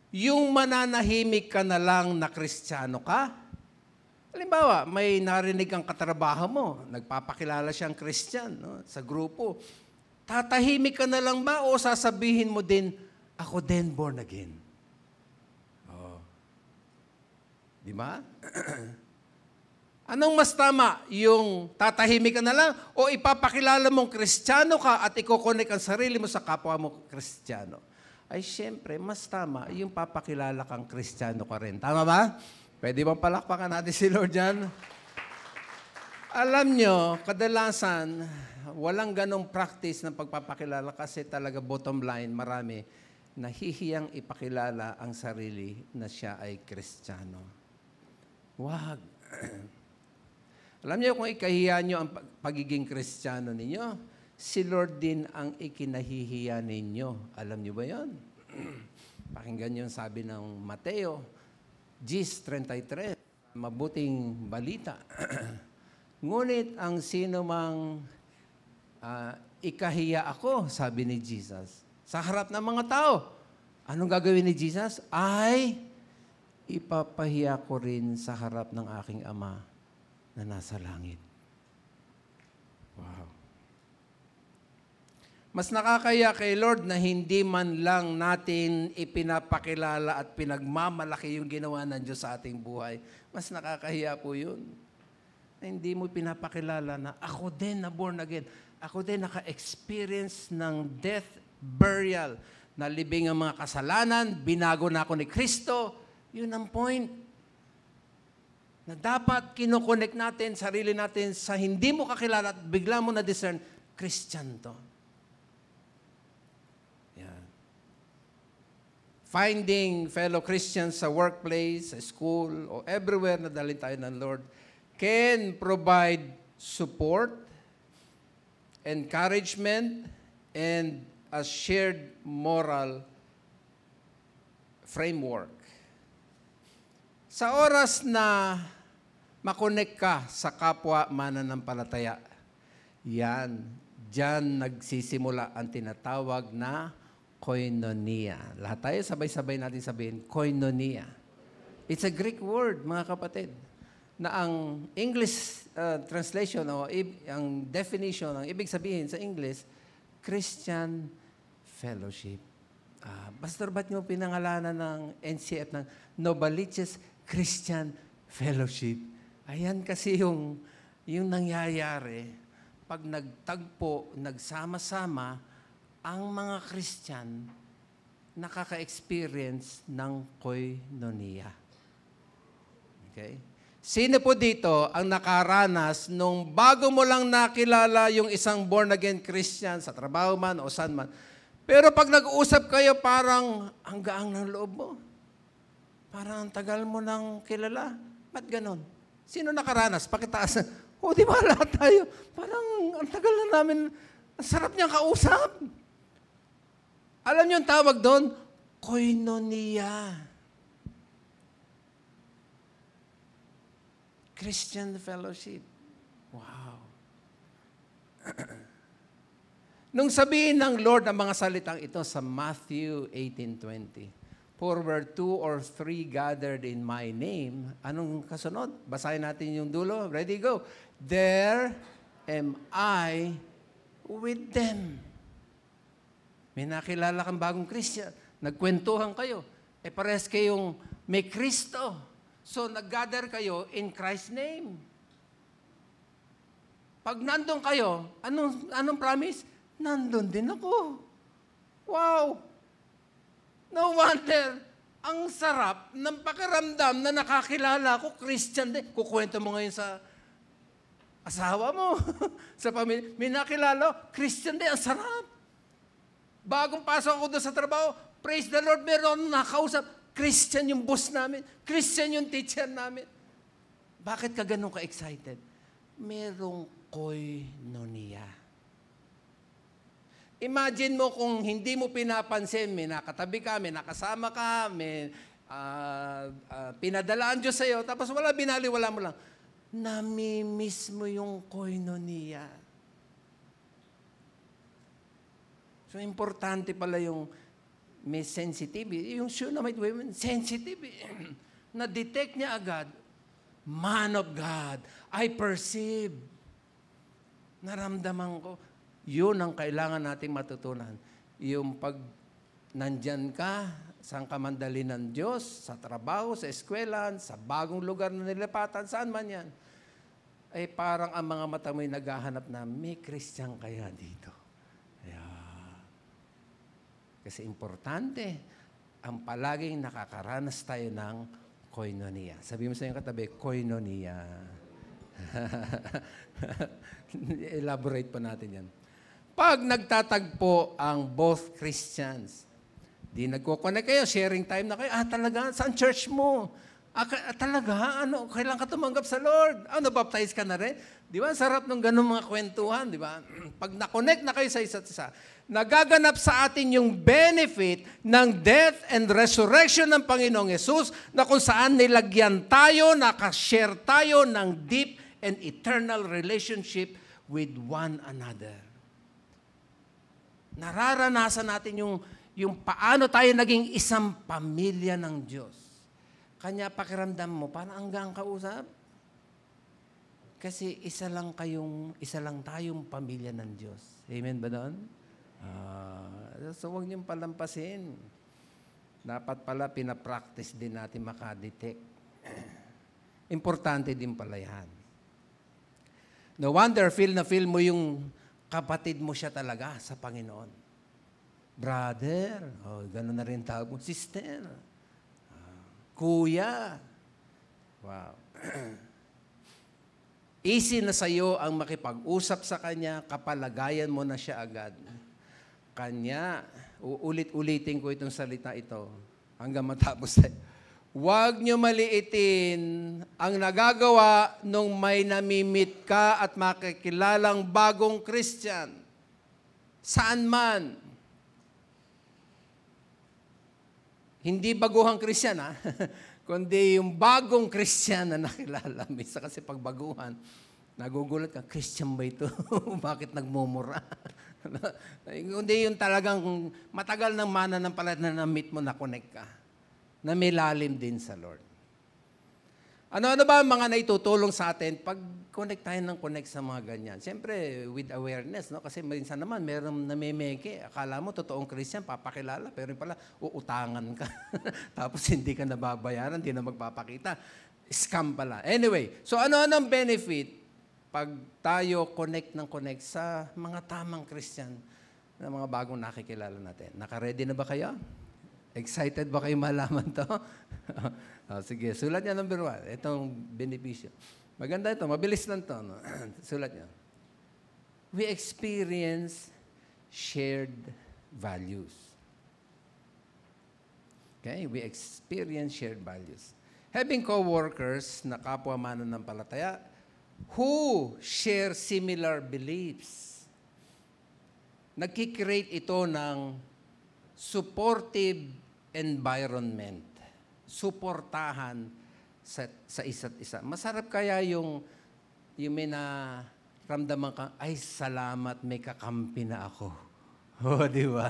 Yung mananahimik ka na lang na Kristiyano ka? Halimbawa, may narinig kang katrabaho mo, nagpapakilala siyang Christian, no, sa grupo. Tatahimik ka na lang ba o sasabihin mo din, ako din born again? Oh. Di ba? Anong mas tama? Yung tatahimik ka na lang o ipapakilala mong Kristiyano ka at ikokonek ang sarili mo sa kapwa mo Kristiyano? ay siyempre, mas tama yung papakilala kang Kristiyano ka rin. Tama ba? Pwede bang palakpakan natin si Lord dyan? Alam nyo, kadalasan, walang ganong practice ng pagpapakilala kasi talaga bottom line, marami, nahihiyang ipakilala ang sarili na siya ay Kristiyano. Wag. Alam niyo kung ikahiya niyo ang pagiging Kristiyano ninyo, si Lord din ang ikinahihiya ninyo. Alam niyo ba yon? Pakinggan niyo sabi ng Mateo 10:33, mabuting balita. Ngunit ang sino mang ikahiya ako, sabi ni Jesus, sa harap ng mga tao, anong gagawin ni Jesus? Ay, ipapahiya ko rin sa harap ng aking Ama na nasa langit. Wow. Mas nakakaya kay Lord na hindi man lang natin ipinapakilala at pinagmamalaki yung ginawa ng Diyos sa ating buhay. Mas nakakahiya po yun. Hindi mo pinapakilala na ako din na born again. Ako din naka-experience ng death, burial, nalibing ang mga kasalanan, binago na ako ni Kristo. Yun ang point. Na dapat kinokonek natin, sarili natin sa hindi mo kakilala at bigla mo na-discern, Christian to. Yan. Finding fellow Christians sa workplace, sa school, o everywhere na dalhin tayo ng Lord, can provide support, encouragement, and a shared moral framework. Sa oras na makonek ka sa kapwa mananampalataya, diyan nagsisimula ang tinatawag na koinonia. Lahat tayo sabay-sabay natin sabihin, koinonia. It's a Greek word, mga kapatid, na ang English translation o ang definition, ang ibig sabihin sa English, Christian fellowship. Pastor, ba't nyo pinangalanan ng NCF ng Novaliches Christian Fellowship? Ayan kasi yung nangyayari pag nagtagpo, nagsama-sama, ang mga Christian nakaka-experience ng koinonia. Okay? Sino po dito ang nakaranas nung bago mo lang nakilala yung isang born-again Christian sa trabaho man o saan man, pero pag nag-uusap kayo parang ang gaang ng loob mo? Parang ang tagal mo nang kilala? Ba't ganon? Sino nakaranas? Pakitaas. O di ba lahat tayo? Parang ang tagal na namin, ang sarap niyang kausap. Alam niyo yung tawag doon? Koinonia. Christian fellowship. Wow. Nung sabihin ng Lord ang mga salitang ito sa Matthew 18:20, for where 2 or 3 gathered in my name, anong kasunod? Basahin natin yung dulo. Ready, go. There am I with them. May nakilala kang bagong Christian. Nagkwentuhan kayo. Parehas kayong may Kristo. So, nag-gather kayo in Christ's name. Pag nandun kayo, anong promise? Nandun din ako. Wow! No wonder, ang sarap ng pakiramdam na nakakilala ko, Christian din. Kukwento mo ngayon sa asawa mo, sa pamilya. May nakilala, Christian din, ang sarap. Bagong pasok ako doon sa trabaho, praise the Lord, meron nakausap. Christian yung boss namin. Christian yung teacher namin. Bakit ka ganun ka-excited? Merong koinonia. Imagine mo kung hindi mo pinapansin, may nakatabi ka, may nakasama ka, may pinadalaan Diyos sa'yo, tapos wala binaliwala mo lang. Nami-miss mo yung koinonia. So, importante pala yung may sensitivity. Yung Shunammite women, sensitive. Na-detect niya agad, man of God, I perceive. Naramdaman ko. Yun ang kailangan nating matutunan. Yung pag nandyan ka, saan ka mandali ng Diyos, sa trabaho, sa eskwelahan, sa bagong lugar na nilipatan, saan man yan, ay parang ang mga mata mo'y naghahanap na, may Christian kaya dito. Kasi importante, ang palaging nakakaranas tayo ng koinonia. Sabi mo sa iyong katabi, koinonia. Elaborate pa natin yan. Pag nagtatagpo ang both Christians, di nagko-connect kayo, sharing time na kayo, talaga, saan church mo? Talaga, kailan ka tumanggap sa Lord? Baptize ka na rin? Di ba? Sarap ng ganun mga kwentuhan, di ba? Pag na-connect na kayo sa isa't isa, nagaganap sa atin yung benefit ng death and resurrection ng Panginoong Yesus na kung saan nilagyan tayo, nakashare tayo ng deep and eternal relationship with one another. Nararanasan natin yung paano tayo naging isang pamilya ng Diyos. Kanya pakiramdam mo, parang hanggang kausap. Kasi isa lang tayong pamilya ng Diyos. Amen ba doon? So huwag niyong palampasin. Dapat pala pinapractice din natin makadetect. Importante din pala yan. No wonder, feel mo yung kapatid mo siya talaga sa Panginoon. Brother, gano'n na rin tawag mo. Sister, kuya. Wow. Easy na sa'yo ang makipag-usap sa kanya, kapalagayan mo na siya agad. Kanya, uulit-ulitin ko itong salita ito hanggang matapos tayo. Huwag niyo maliitin ang nagagawa nung may namimit ka at makikilalang bagong Christian. Saan man. Hindi baguhang Christian, kundi yung bagong Christian na nakilala. Misa kasi pag baguhan, nagugulat ka, Christian ba ito? Bakit nagmumura? Kundi yung talagang matagal ng mananampalataya na na-meet mo, na-connect ka. Na may lalim din sa Lord. Ano ba ang mga naitutulong sa atin pag connect tayo ng connect sa mga ganyan? Siyempre, with awareness, no? Kasi minsan naman, meron namimeke. Akala mo, totoong Christian, papakilala. Pero pala, uutangan ka. Tapos hindi ka nababayaran, hindi na magpapakita. Scam pala. Anyway, so ano-anong benefit pag tayo connect sa mga tamang Christian na mga bagong nakikilala natin? Naka-ready na ba kayo? Excited ba kayo malaman to? Sige, sulat niya number 1. Itong benepisyo. Maganda ito, mabilis lang to. No? Sulat niya. We experience shared values. Okay? We experience shared values. Having co-workers na kapwa mananampalataya who share similar beliefs. Nagkikreate ito ng supportive environment. Suportahan sa isa't isa. Masarap kaya yung may naramdaman ka, ay salamat, may kakampi na ako. Di ba?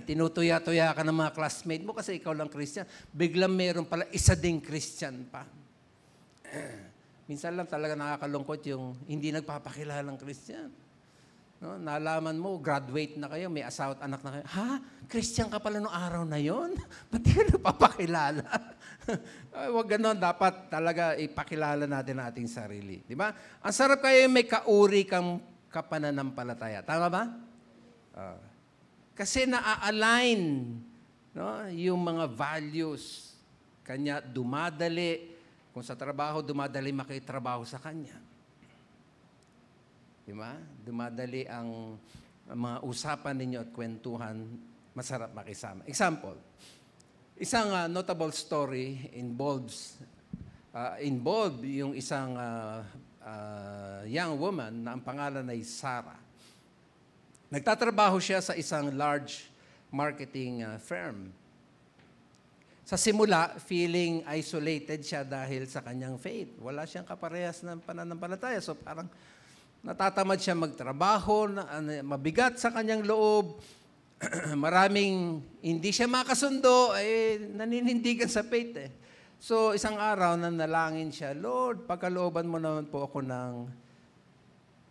Tinutuya-tuya ka ng mga classmate mo kasi ikaw lang Christian. Biglang meron pala isa ding Christian pa. Minsan lang talaga nakakalungkot yung hindi nagpapakilalang Christian. No, nalaman mo, graduate na kayo, may asawa at anak na kayo. Christian ka pala noong araw na yon? Ba't di ka napapakilala? Huwag ganon, dapat talaga ipakilala natin ang ating sarili. Di ba? Ang sarap kayo may kauri kang kapananampalataya. Tama ba? Kasi na-align yung mga values. Kanya dumadali. Kung sa trabaho, dumadali makitrabaho sa kanya. Diba? Dumadali ang mga usapan ninyo at kwentuhan, masarap makisama. Example, isang notable story involved yung isang young woman na ang pangalan ay Sarah. Nagtatrabaho siya sa isang large marketing firm. Sa simula, feeling isolated siya dahil sa kanyang faith. Wala siyang kaparehas ng pananampalataya. So parang natatamad siya magtrabaho, mabigat sa kanyang loob, maraming hindi siya makasundo, naninindigan sa faith. So isang araw nanalangin siya, Lord, pagkalooban mo naman po ako ng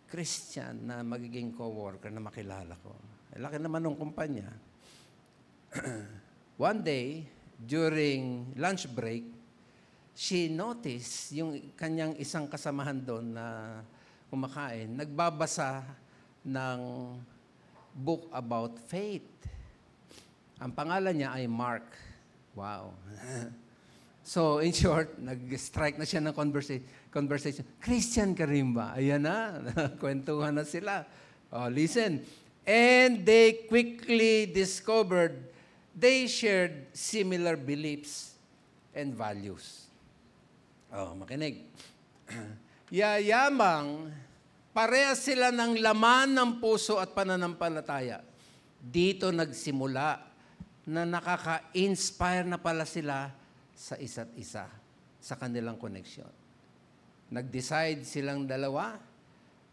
Christian na magiging co-worker na makilala ko. Laki naman ng kumpanya. One day, during lunch break, she noticed yung kanyang isang kasamahan doon na kumakain, nagbabasa ng book about faith. Ang pangalan niya ay Mark. Wow. So, in short, nag-strike na siya ng conversation. Christian ka rin ba? Ayan na, kwentuhan na sila. Oh, listen. And they quickly discovered they shared similar beliefs and values. Oh, makinig. Yayamang, parehas sila ng laman ng puso at pananampalataya. Dito nagsimula na nakaka-inspire na pala sila sa isa't isa, sa kanilang koneksyon. Nag-decide silang dalawa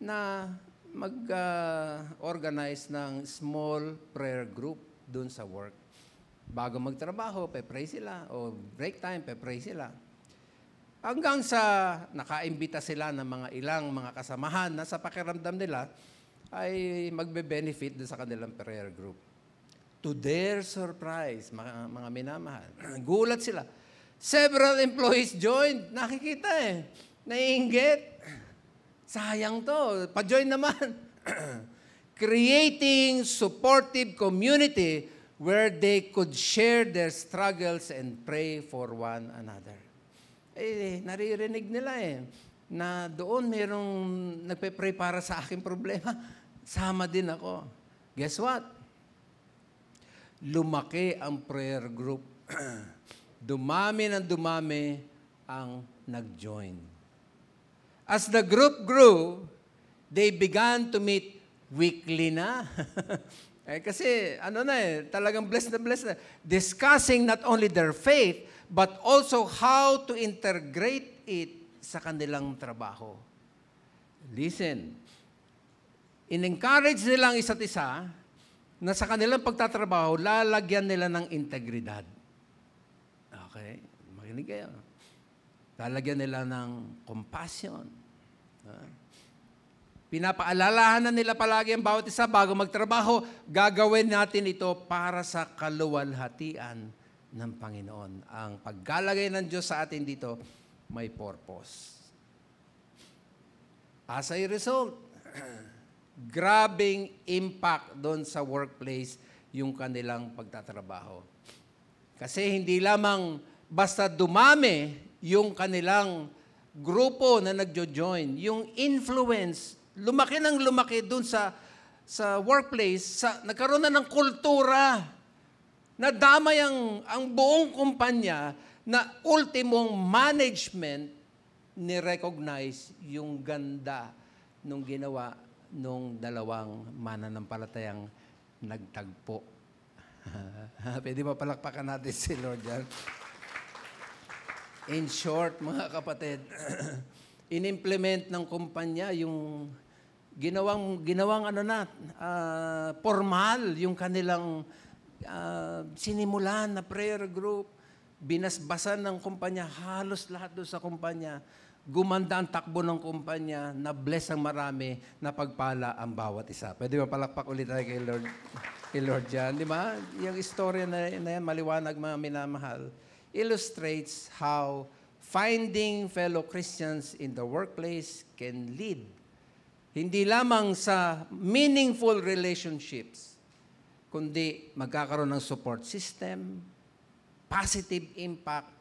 na mag-organize ng small prayer group dun sa work. Bago magtrabaho, pe-pray sila, o break time, pe-pray sila. Hanggang sa nakaimbita sila ng ilang mga kasamahan na sa pakiramdam nila ay magbe-benefit dun sa kanilang prayer group. To their surprise, mga minamahal, gulat sila. Several employees joined. Nakikita naiinggit. Sayang to. Pa-join naman. Creating supportive community where they could share their struggles and pray for one another. Naririnig nila na doon mayroong nagpe-pray para sa aking problema. Sama din ako. Guess what? Lumaki ang prayer group. Dumami ng dumami ang nag-join. As the group grew, they began to meet weekly na. Kasi talagang blessed na. Discussing not only their faith, but also how to integrate it sa kanilang trabaho. Listen, in-encourage nilang isa't isa na sa kanilang pagtatrabaho, lalagyan nila ng integridad. Okay? Makinig kayo. Lalagyan nila ng compassion. Pinapaalalahanan nila palagi ang bawat isa bago magtrabaho, gagawin natin ito para sa kaluwalhatian ng Panginoon. Ang pagkalagay ng Diyos sa atin dito, may purpose. As a result, grabing impact doon sa workplace yung kanilang pagtatrabaho. Kasi hindi lamang basta dumami yung kanilang grupo na nagjo-join, yung influence, lumaki ng lumaki doon sa workplace, nagkaroon na ng kultura, nadamay ang buong kumpanya na ultimong management ni-recognize yung ganda nung ginawa nung dalawang mananampalatayang nagtagpo. Pwede ba palakpakan natin si Lord yan? In short, mga kapatid, in-implement ng kumpanya yung ginawang formal yung kanilang sinimulan na prayer group, binasbasan ng kumpanya, halos lahat doon sa kumpanya, gumanda ang takbo ng kumpanya, na-bless ang marami, napagpala ang bawat isa. Pwede ba palakpak ulit tayo kay Lord Jan? Di ba? Yung istorya na yan, maliwanag mga minamahal, illustrates how finding fellow Christians in the workplace can lead hindi lamang sa meaningful relationships, kundi magkakaroon ng support system, positive impact,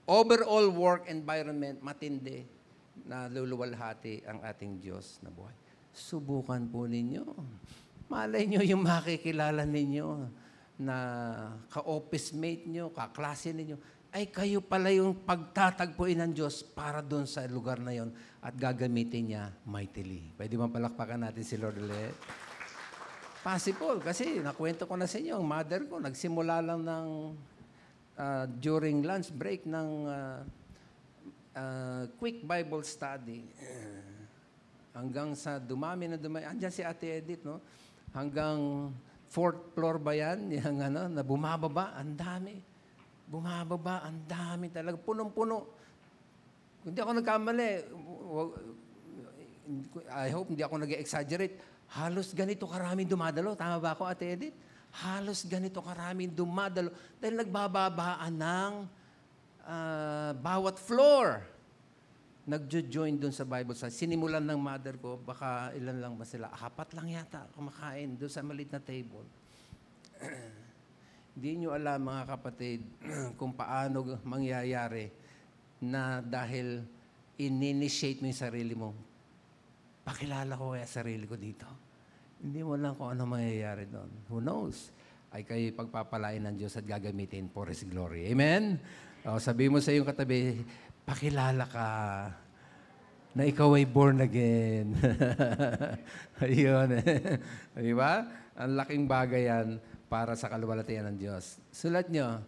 overall work environment, matindi na luluwalhati ang ating Diyos na buhay. Subukan po ninyo. Malay nyo yung makikilala ninyo na ka-office mate nyo, kaklase ninyo, ay kayo pala yung pagtatagpuin ng Diyos para doon sa lugar na yon at gagamitin niya mightily. Pwede man palakpakan natin si Lord ulit? Possible, kasi nakwento ko na sa inyo, ang mother ko, nagsimula lang ng during lunch break ng quick Bible study. Hanggang sa dumami. Andiyan si Ate Edith, no? Hanggang 4th floor ba yan? Yung, na bumababa, ang dami. Bumababa, ang dami talaga. Punong-puno. Hindi ako nagkamali. I hope hindi ako nag-exaggerate. Halos ganito karaming dumadalo. Tama ba ako, Ate Edith? Halos ganito karaming dumadalo dahil nagbababaan ng bawat floor. Nagjo-join doon sa Bible study. Sinimulan ng mother ko, baka ilan lang ba sila? 4 lang yata kumakain doon sa maliit na table. Hindi nyo alam, mga kapatid, kung paano mangyayari na dahil in-initiate mo yung sarili mo. Pakilala ko kaya sarili ko dito. Hindi mo lang kung ano mangyayari doon. Who knows? Ay kayo pagpapalain ng Diyos at gagamitin for His glory. Amen? O, sabi mo sa iyong katabi, pakilala ka na ikaw ay born again. Ayun. Di ba? Ang laking bagay yan para sa kaluwalhatian ng Diyos. Sulat nyo,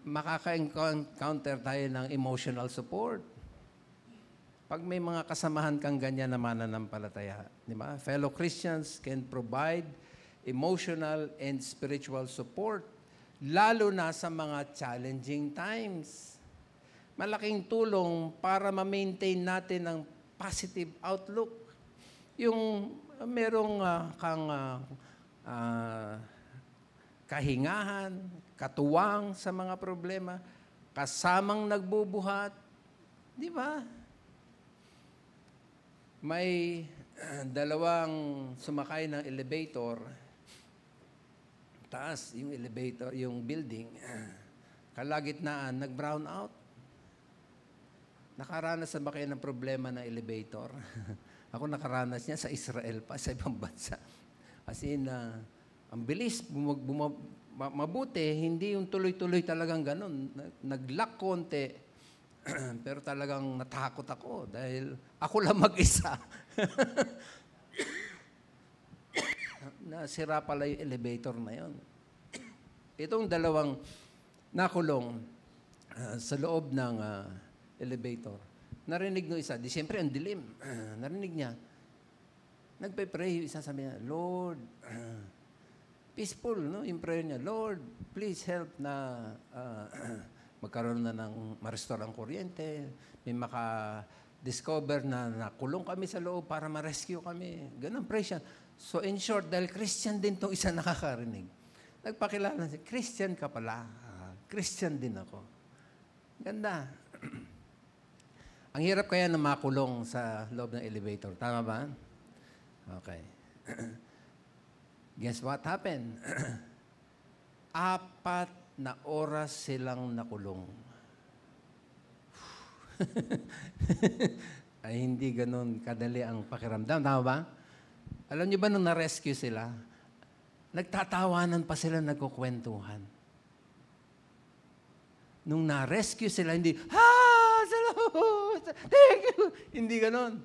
makaka-encounter tayo ng emotional support. Pag may mga kasamahan kang ganyan na mananampalataya, di ba? Fellow Christians can provide emotional and spiritual support, lalo na sa mga challenging times. Malaking tulong para ma-maintain natin ang positive outlook. Yung merong kang kahingahan, katuwang sa mga problema, kasamang nagbubuhat. Di ba? May dalawang sumakay ng elevator. Taas yung elevator, yung building. Kalagitnaan, nag-brown out. Nakaranas na ba kayo ng problema ng elevator? Ako nakaranas niya sa Israel pa, sa ibang bansa. As in, ang bilis, mabuti, hindi yung tuloy-tuloy talagang ganun. Nag-lock konti, pero talagang natakot ako dahil ako lang mag-isa. Nasira pala yung elevator na yun. Itong dalawang nakulong sa loob ng elevator, narinig no isa, di siyempre ang dilim, narinig niya, nagpe-pray, isa sabi niya, Lord, peaceful, no? Yung prayer niya, Lord, please help na magkaroon na ng ma-restore ang kuryente, may maka-discover na nakulong kami sa loob para ma-rescue kami. Ganun, pray siya. So in short, dahil Christian din itong isa nakakarinig, nagpakilala siya, Christian ka pala. Christian din ako. Ganda. Ang hirap kaya na makulong sa loob ng elevator. Tama ba? Okay. Guess what happened? 4 na oras silang nakulong. Ay, hindi ganun kadali ang pakiramdam. Tama ba? Alam niyo ba nung na-rescue sila, nagtatawanan pa sila, nagkukwentuhan. Nung na-rescue sila, hindi, thank you. Hindi ganon.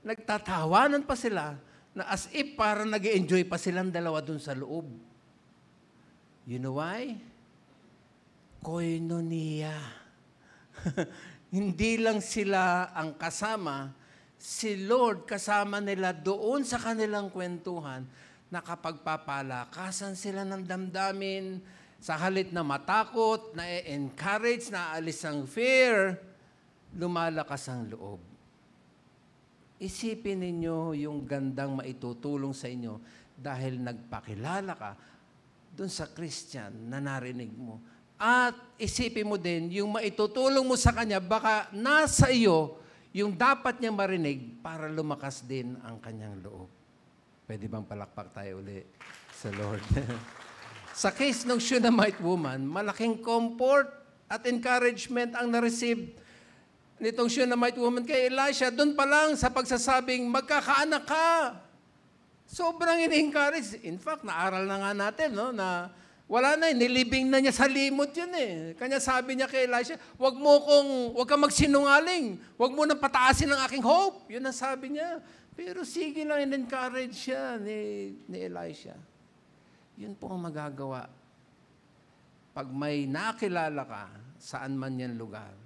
Nagtatawanan pa sila na as if parang nag-enjoy pa silang dalawa dun sa loob. You know why? Koinonia. Hindi lang sila ang kasama, si Lord kasama nila doon sa kanilang kwentuhan, nakapagpapalakasan sila ng damdamin, sa halit na matakot, na encourage, na aalis ang fear, lumalakas ang loob. Isipin ninyo yung gandang maitutulong sa inyo dahil nagpakilala ka dun sa Christian na narinig mo. At isipin mo din, yung maitutulong mo sa kanya, baka nasa iyo yung dapat niya marinig para lumakas din ang kanyang loob. Pwede bang palakpak tayo uli sa Lord? Sa case ng Shunammite woman, malaking comfort at encouragement ang na-receive nitong Shunammite woman kay Elisha. Doon pa lang sa pagsasabing, magkakaanak ka. Sobrang in-encourage. In fact, naaral na nga natin, no, na wala na, nilibing na niya sa limot yun eh. Kanya sabi niya kay Elisha, wag kang magsinungaling. Wag mo nang pataasin ang aking hope. Yun ang sabi niya. Pero sige lang, in-encourage siya ni Elisha. Yun po ang magagawa. Pag may nakilala ka, saan man yan lugar,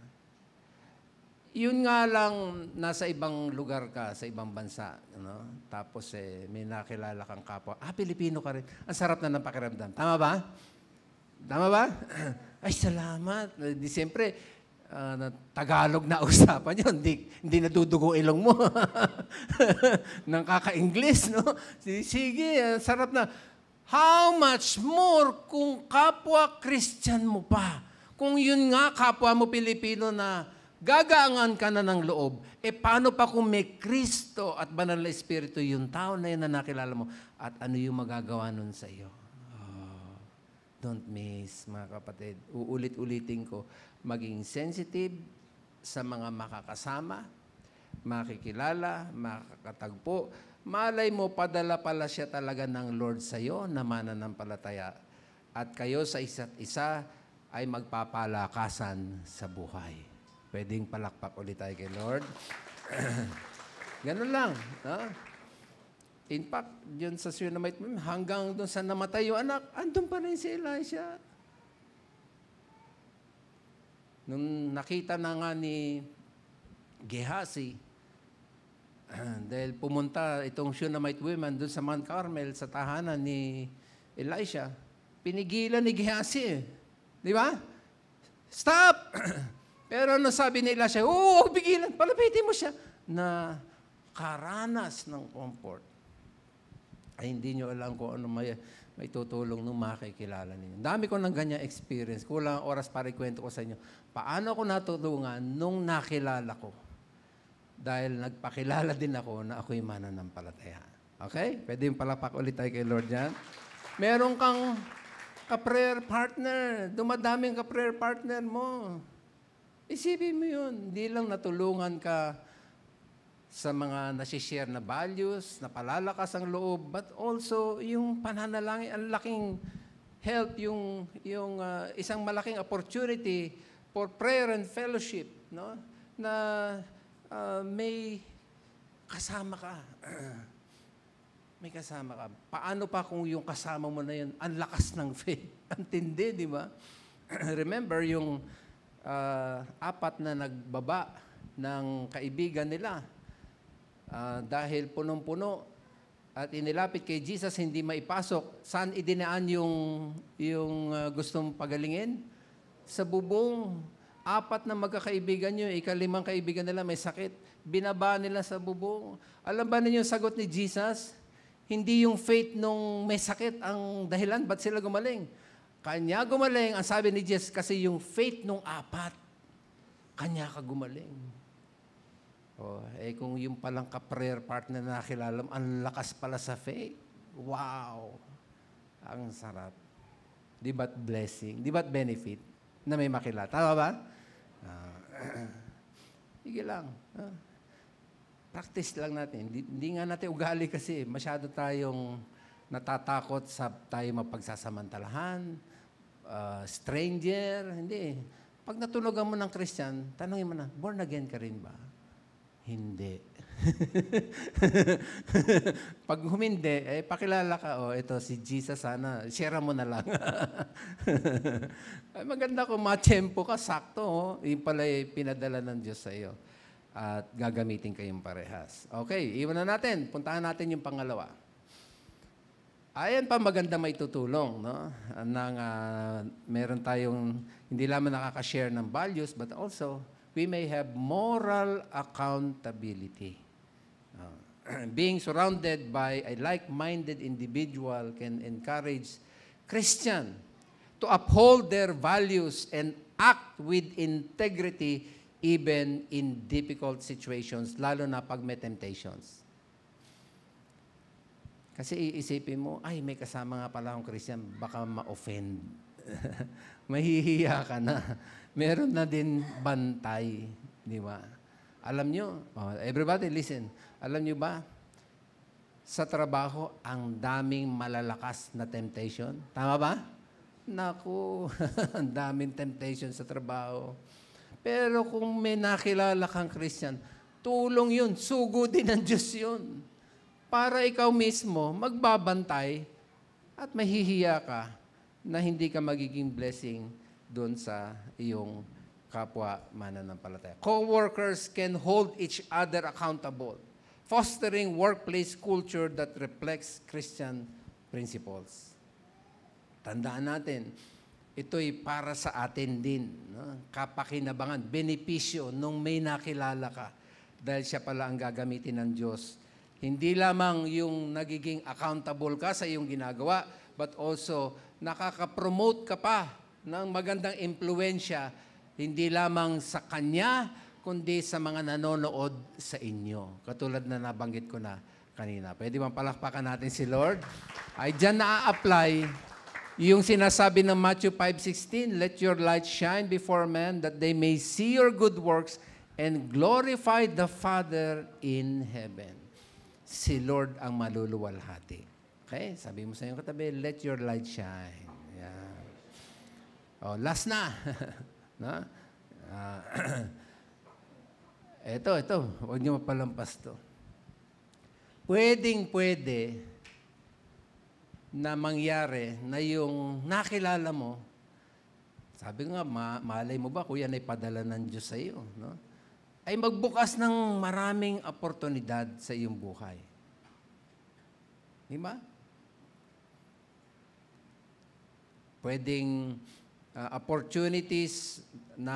yun nga lang, nasa ibang lugar ka, sa ibang bansa. No? Tapos may nakilala kang kapwa. Pilipino ka rin. Ang sarap na ng pakiramdam. Tama ba? Tama ba? Ay, salamat. Di siyempre, Tagalog na usapan yun. Hindi nadudugo ilong mo. Nang kaka-English, no? Sige, sarap na. How much more kung kapwa Christian mo pa? Kung yun nga, kapwa mo Pilipino na gagaangan ka na ng loob, paano pa kung may Kristo at Banal na Espiritu, yung tao na yun na nakilala mo, at ano yung magagawa nun sa iyo? Don't miss, mga kapatid. Uulit-ulitin ko, maging sensitive sa mga makakasama, makikilala, makakatagpo. Malay mo, padala pala siya talaga ng Lord sa iyo na mananampalataya. At kayo sa isa't isa ay magpapalakasan sa buhay. Pwedeng palakpak ulit tayo kay Lord. Ganun lang. No? In fact, yun sa Shunammite, hanggang doon sa namatay yung anak, andun pa rin si Elisha. Nung nakita na nga ni Gehazi, dahil pumunta itong Shunammite women doon sa Mount Carmel, sa tahanan ni Elisha, pinigilan ni Gehazi. Di ba? Stop! Pero ano sabi ni Elisha? Oo, pigilan. Palapitin mo siya. Na karanas ng comfort. Ay hindi nyo alam kung ano may tutulong nung makikilala ninyo. Dami ko ng ganyan experience. Kulang oras para ikwento ko sa inyo. Paano ko natulungan nung nakilala ko? Dahil nagpakilala din ako na ako'y mananampalataya. Okay? Pwede yung palapak ulit tayo kay Lord yan. Meron kang ka-prayer partner. Dumadaming ka-prayer partner mo. Isipin mo yun. Hindi lang natulungan ka sa mga nasishare na values, na palalakas ang loob, but also yung pananalangin, ang laking help, yung isang malaking opportunity for prayer and fellowship, no? Na may kasama ka. May kasama ka. Paano pa kung yung kasama mo na yun, ang lakas ng faith? Ang tindi, di ba? Remember yung apat na nagbaba ng kaibigan nila. Dahil punong-puno at inilapit kay Jesus, hindi maipasok. Saan idinaan yung gustong pagalingin? Sa bubong. Apat na magkakaibigan nyo, ikalimang kaibigan nila may sakit. Binaba nila sa bubong. Alam ba ninyo yung sagot ni Jesus? Hindi yung faith nung may sakit ang dahilan, ba't sila gumaling? Kanya gumaling, ang sabi ni Jesus, kasi yung faith nung apat, kanya ka gumaling. Kung yung palang ka-prayer partner na nakilala mo, ang lakas pala sa faith. Wow! Ang sarap. Di ba't blessing? Di ba't benefit na may makilala? Tama ba? Sige lang. Practice lang natin. Hindi nga natin ugali kasi masyado tayong natatakot sa tayo mapagsasamantalahan, stranger. Hindi. Pag natulogan mo ng Christian, tanongin mo na, born again ka rin ba? Hindi. Pag humindi, pakilala ka, ito si Jesus, sana, share mo na lang. Ay, maganda kung ma-tempo ka, sakto, yung pala pinadala ng Diyos sa iyo. At gagamitin kayong parehas. Okay, iwan na natin. Puntahan natin yung pangalawa. Ayan pa maganda may tutulong, no? Meron tayong hindi lamang nakaka-share ng values, but also we may have moral accountability. Being surrounded by a like-minded individual can encourage Christian to uphold their values and act with integrity even in difficult situations, lalo na pag may temptations. Kasi iisipin mo, ay, may kasama nga pala akong Christian, baka ma-offend. Mahihiya ka na. Meron na din bantay, di ba? Alam nyo, everybody listen, alam nyo ba, sa trabaho, ang daming malalakas na temptation. Tama ba? Naku, ang daming temptation sa trabaho. Pero kung may nakilala kang Christian, tulong yun, sugo din ng Diyos yun. Para ikaw mismo magbabantay at mahihiya ka na hindi ka magiging blessing doon sa iyong kapwa mananampalataya. Co-workers can hold each other accountable, fostering workplace culture that reflects Christian principles. Tandaan natin, ito'y para sa atin din. No? Kapakinabangan, benepisyo nung may nakilala ka dahil siya pala ang gagamitin ng Diyos. Hindi lamang yung nagiging accountable ka sa iyong ginagawa, but also nakaka-promote ka pa ng magandang impluensya, hindi lamang sa Kanya, kundi sa mga nanonood sa inyo. Katulad na nabanggit ko na kanina. Pwede bang palakpakan natin si Lord? Ay dyan na-apply Yung sinasabi ng Matthew 5:16, let your light shine before men that they may see your good works and glorify the Father in heaven. Si Lord ang maluluwalhati. Okay? Sabi mo sa iyong katabi, let your light shine. Yan. Oh, last na. No? Ito. Huwag niyo mapalampas to. Pwede na mangyari na yung nakilala mo, sabi nga, malay mo ba, kuya, na ipadala ng Diyos sa iyo, no? Ay magbukas ng maraming oportunidad sa iyong buhay. Di ba? Pwedeng opportunities na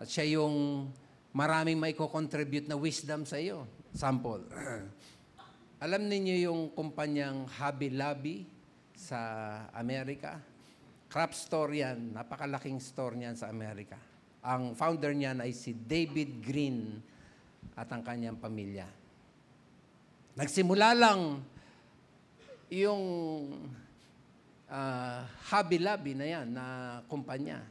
siya yung maraming maiko-contribute na wisdom sa iyo. Sample. Alam niyo yung kumpanyang Hobby Lobby sa Amerika? Craft store yan. Napakalaking store niyan sa Amerika. Ang founder niyan ay si David Green at ang kanyang pamilya. Nagsimula lang yung Hobby Lobby na yan, na kumpanya,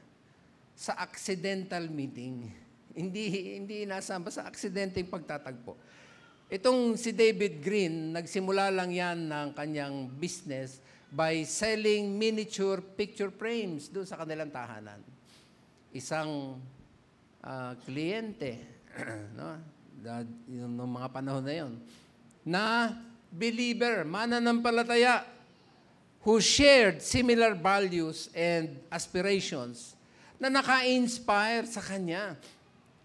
sa accidental meeting. Hindi inasamba sa aksidenteng pagtatagpo. Itong si David Green, nagsimula lang yan ng kanyang business by selling miniature picture frames doon sa kanilang tahanan. Isang kliyente, no? Noong mga panahon na yon, na believer, mananampalataya, who shared similar values and aspirations na naka-inspire sa kanya.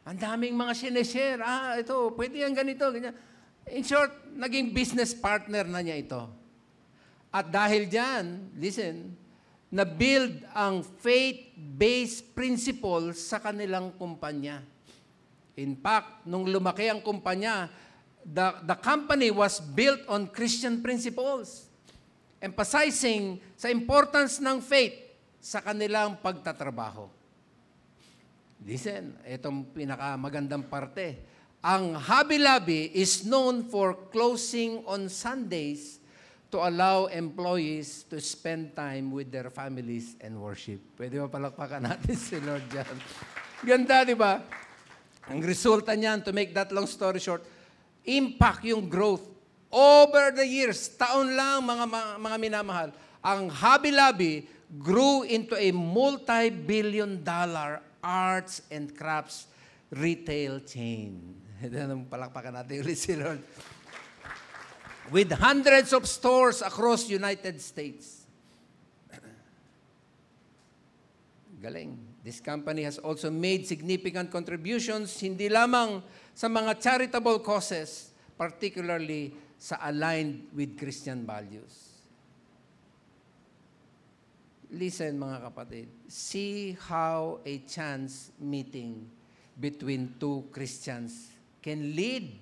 Ang daming mga sineshare. Ito, pwede yan ganito, ganyan. In short, naging business partner na niya ito. At dahil dyan, listen, na-build ang faith-based principles sa kanilang kumpanya. In fact, nung lumaki ang kumpanya, the company was built on Christian principles, emphasizing sa importance ng faith sa kanilang pagtatrabaho. Listen, itong pinakamagandang parte. Ang Hobby Lobby is known for closing on Sundays to allow employees to spend time with their families and worship. Pwede ba palakpakan natin si Lord dyan? Ganda, di ba? Ang resulta niyan, to make that long story short, impact yung growth. Over the years, taon lang mga minamahal, ang Hobby Lobby grew into a multi-billion-dollar arts and crafts retail chain. Palakpakan natin ulit si Lord. With hundreds of stores across United States. Galing. This company has also made significant contributions, hindi lamang sa mga charitable causes, particularly sa aligned with Christian values. Listen, mga kapatid. See how a chance meeting between two Christians can lead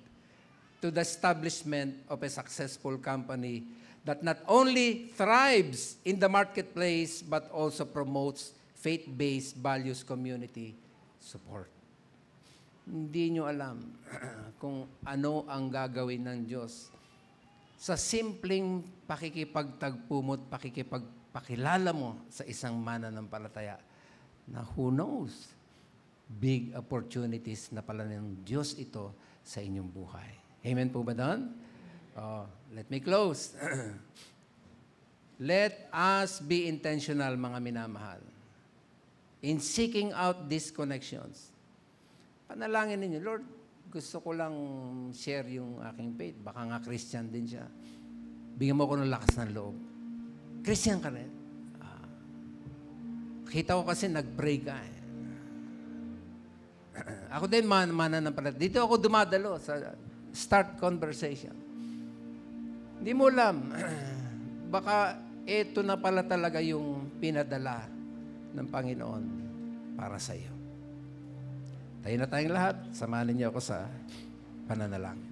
to the establishment of a successful company that not only thrives in the marketplace but also promotes faith-based values community support. Hindi nyo alam kung ano ang gagawin ng Diyos sa simpleng pakikipagtagpo mo at pakikipagpakilala mo sa isang mananampalataya na who knows, big opportunities na pala ng Diyos ito sa inyong buhay. Amen po ba doon? Let me close. Let us be intentional, mga minamahal, in seeking out these connections. Panalangin ninyo, Lord, gusto ko lang share yung aking faith. Baka nga Christian din siya. Bigyan mo ko ng lakas ng loob. Christian ka rin. Kita ko kasi nag-pray ka eh. Ako din mananampalataya. Dito ako dumadalo sa start conversation. Hindi mo alam, baka ito na pala talaga yung pinadala ng Panginoon para sa iyo. Tayo na tayong lahat. Samahan niyo ako sa pananalangin.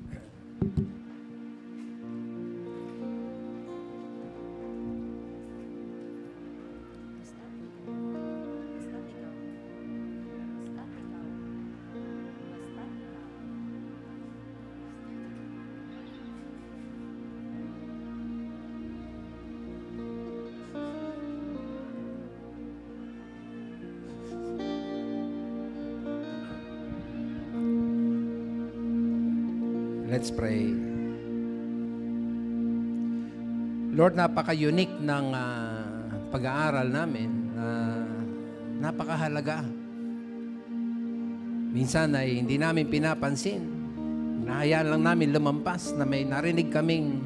Let's pray. Lord, napaka-unique ng pag-aaral namin. Napakahalaga. Minsan ay hindi namin pinapansin. Hinahayaan lang namin lumampas na may narinig kaming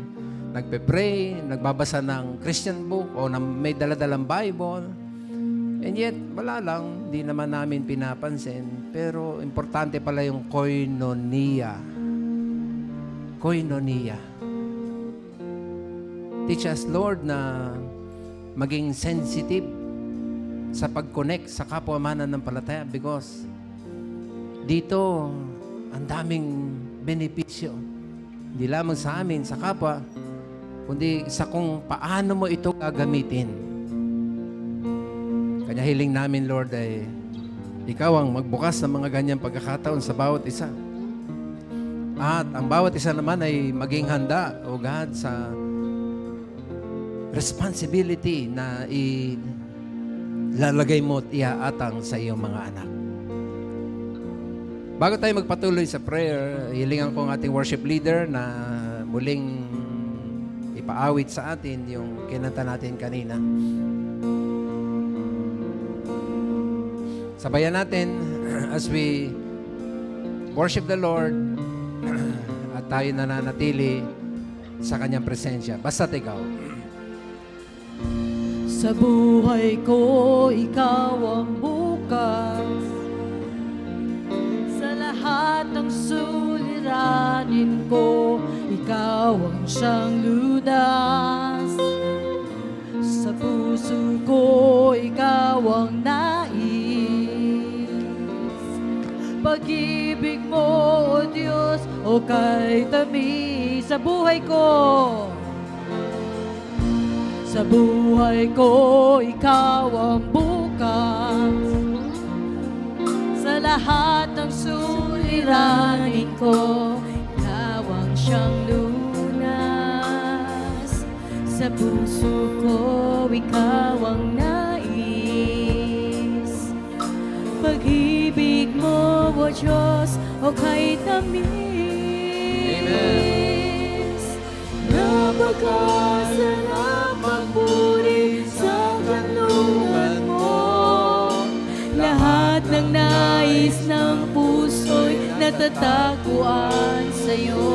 nagpe-pray, nagbabasa ng Christian book o may daladalang Bible. And yet, wala lang, hindi naman namin pinapansin. Pero importante pala yung koinonia. Koinonia. Teach us, Lord, na maging sensitive sa pag-connect sa kapwa mananampalataya because dito, ang daming benepisyo. Hindi lamang sa amin, sa kapwa, kundi sa kung paano mo ito gagamitin. Kanya hiling namin, Lord, ay ikaw ang magbukas ng mga ganyang pagkakataon sa bawat isa. At ang bawat isa naman ay maging handa, O God, sa responsibility na ilalagay mo at iaatang sa iyong mga anak. Bago tayo magpatuloy sa prayer, hilingan ko ang ating worship leader na muling ipaawit sa atin yung kinanta natin kanina. Sabayan natin as we worship the Lord at tayo nananatili sa Kanyang presensya. Basta't ikaw. Sa buhay ko, ikaw ang bukas. Sa lahat ng suliranin ko, ikaw ang siyang lunas. Sa puso ko, ikaw ang nais. Pag-ibig mo, O Diyos, o kay tamis sa buhay ko. Sa buhay ko, ikaw ang bukas. Sa lahat ng suliranin ko, ikaw ang siyang lunas. Sa puso ko, ikaw ang nais. Pag-ibig mo, O Diyos, o kay tamis. Amen. Napakasarap magpuri sa kanlungan mo. Lahat ng nais ng puso'y natatagpuan sa'yo.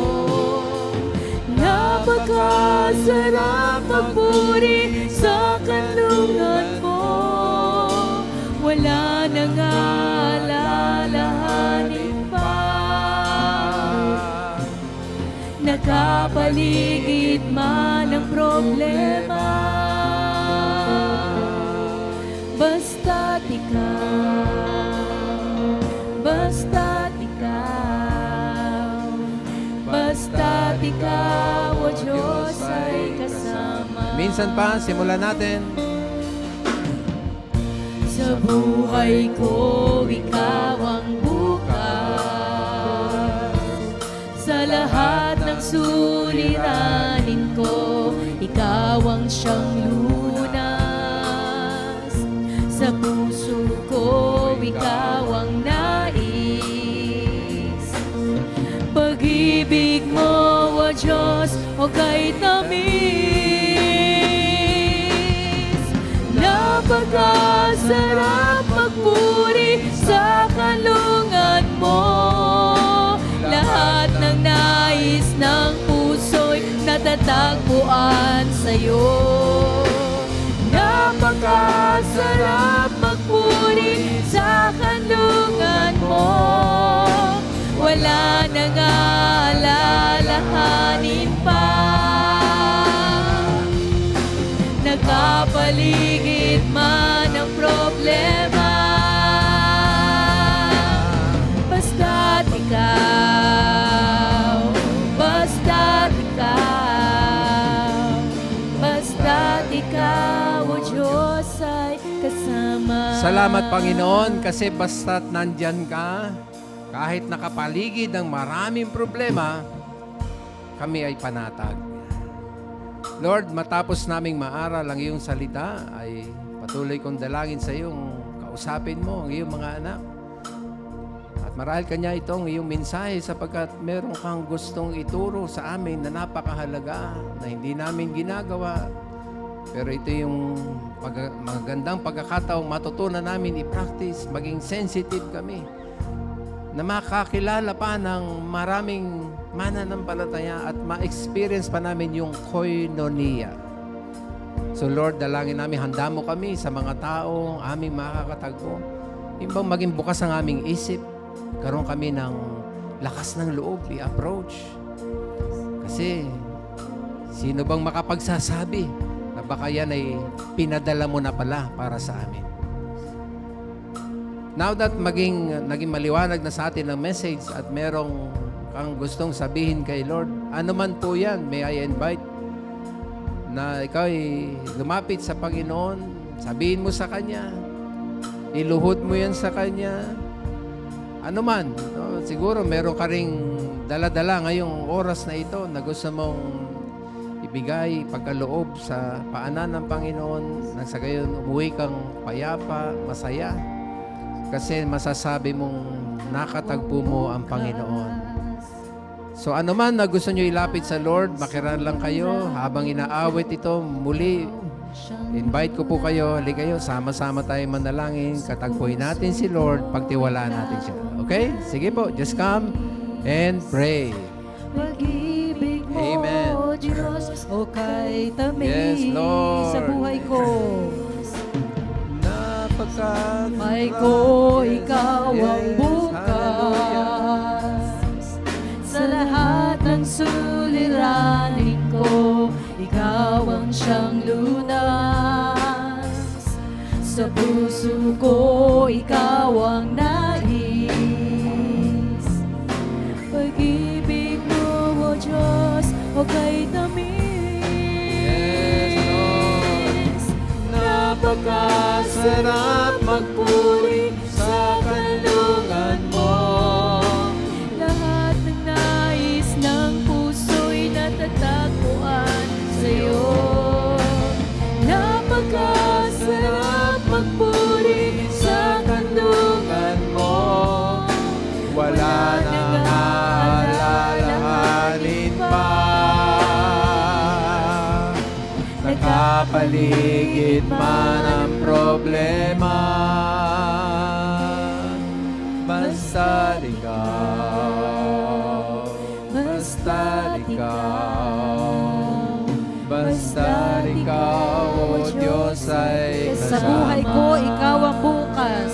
Napakasarap magpuri sa kanlungan mo. Wala nang alalahanin pa. Nakapaligid man ang problema, basta't ikaw, basta't ikaw, basta't ikaw, O Diyos ay kasama. Minsan pa, simulan natin. Sa buhay ko, ikaw ang bukas. Sa lahat ng suliranin ko, ikaw ang siyang lunas. Sa puso ko, ikaw ang nais. Pag-ibig mo, O Diyos, o kay tamis. Napakasarap magpuri sa kanlungan mo. Lahat ng nais ng puso'y natatagpuan sa'yo. Napakasarap magpuri sa kanlungan mo. Wala nang alalahanin pa. Nagkapaligid man ang problema, basta't ikaw, basta't ikaw, basta't ikaw, O Diyos ay kasama. Salamat, Panginoon, kasi basta't nandyan ka, kahit nakapaligid ng maraming problema, kami ay panatag. Lord, matapos naming maaral ang iyong salita, ay patuloy kong dalangin sa iyong kausapin mo ang iyong mga anak. At marahil kanya itong iyong mensahe sapagkat meron kang gustong ituro sa amin na napakahalaga na hindi namin ginagawa. Pero ito yung magandang pagkakataong matutunan namin i-practice, maging sensitive kami, na makakilala pa ng maraming mananampalataya at ma-experience pa namin yung koinonia. So Lord, dalangin namin, handa mo kami sa mga taong aming makakatagpo. Yung maging bukas ang aming isip, karoon kami ng lakas ng loob, i-approach. Kasi, sino bang makapagsasabi na baka yan ay pinadala mo na pala para sa amin? Now that naging maliwanag na sa atin ang message at merong kang gustong sabihin kay Lord, ano man po yan, may I invite na ikaw ay lumapit sa Panginoon, sabihin mo sa Kanya, iluhod mo yan sa Kanya. Ano man, no? Siguro meron ka ring dala-dala ngayong oras na ito na gusto mong ibigay pagkaloob sa paanan ng Panginoon, nang sa gayon umuwi kang payapa, masaya, kasi masasabi mong nakatagpo mo ang Panginoon. So ano man na gusto nyo ilapit sa Lord, makiran lang kayo habang inaawit ito muli. Invite ko po kayo, hali kayo, sama-sama tayo manalangin, katagpuin natin si Lord, pagtiwalaan natin siya. Okay? Sige po, just come and pray. Pag-ibig mo, Amen. Diyos, o kay tamis Yes, Lord. sa buhay ko. Napagkat Ko, ikaw ang Yes, bukas. Sa lahat ng suliranin ko, ikaw ang siyang lunas. Sa puso ko, ikaw ang nais. Pag-ibig mo, O Diyos, o kay tamis. napakasarap magpuri sa kanlungan mo. Lahat ng nais ng puso'y natatagpuan sa'yo. Napakasarap magpuri sa kanlungan mo. Wala nang aalalahanin pa. Nakapaligid man ang problema. Basta ikaw, basta ikaw, basta ikaw, O Diyos ay Sa buhay ko, kasama. ikaw ang bukas.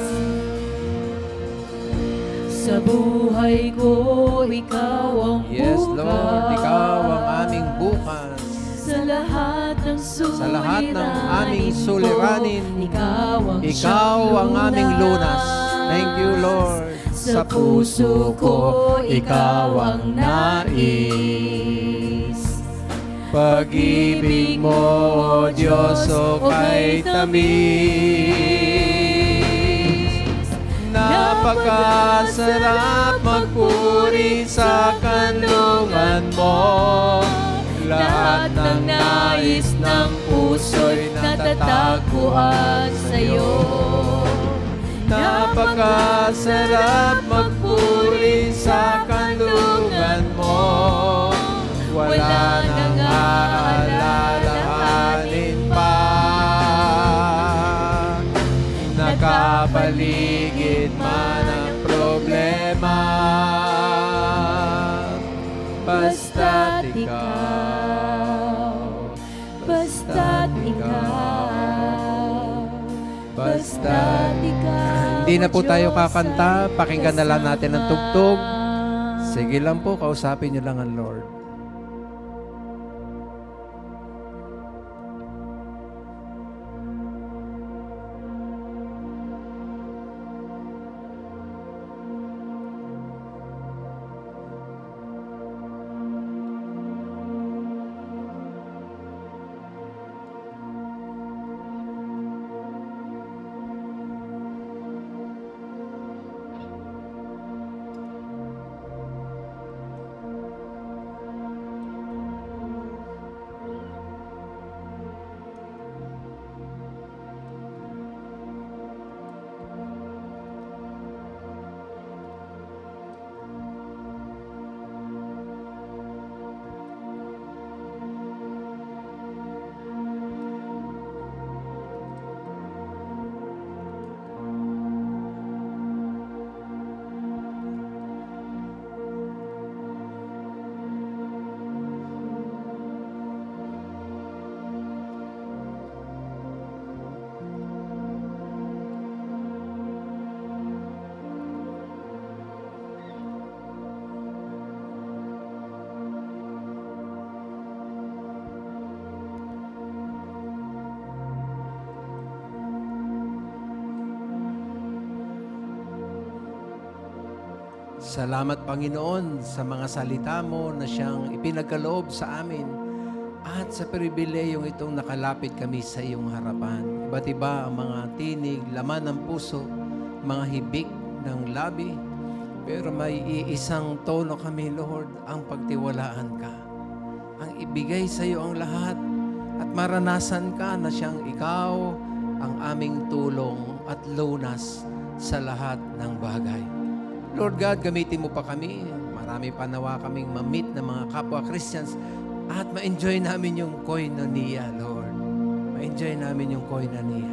Sa buhay ko, ikaw ang bukas. Yes, Lord, ikaw ang aming bukas. Sa lahat ng Sa lahat ng aming suliranin, ikaw ang aming lunas. Thank you, Lord. Sa puso ko, ikaw ang nais. Pag-ibig mo, O Diyos, o kay tamis. Napakasarap magpuri sa kanlungan mo. Lahat ng nais ng puso'y natatagpuan sa'yo. Napakasarap magpuri sa kanlungan mo. Wala nang aalalahanin pa. Nakapaligid man ang problema. Basta't ikaw, basta't ikaw, basta't ikaw. Hindi na po tayo kakanta, pakinggan na lang natin ang tugtog. Sige lang po, kausapin niyo lang ang Lord. Salamat, Panginoon, sa mga salita mo na siyang ipinagkaloob sa amin at sa pribilehiyong itong nakalapit kami sa iyong harapan. Iba't iba ang mga tinig, laman ng puso, mga hibik ng labi, pero may iisang tono kami, Lord, ang pagtiwalaan ka. Ang ibigay sa iyo ang lahat at maranasan ka na siyang ikaw ang aming tulong at lunas sa lahat ng bagay. Lord God, gamitin mo pa kami. Marami pa nawa kaming ma-meet ng mga kapwa Christians at ma-enjoy namin yung koinonia, Lord. Ma-enjoy namin yung koinonia.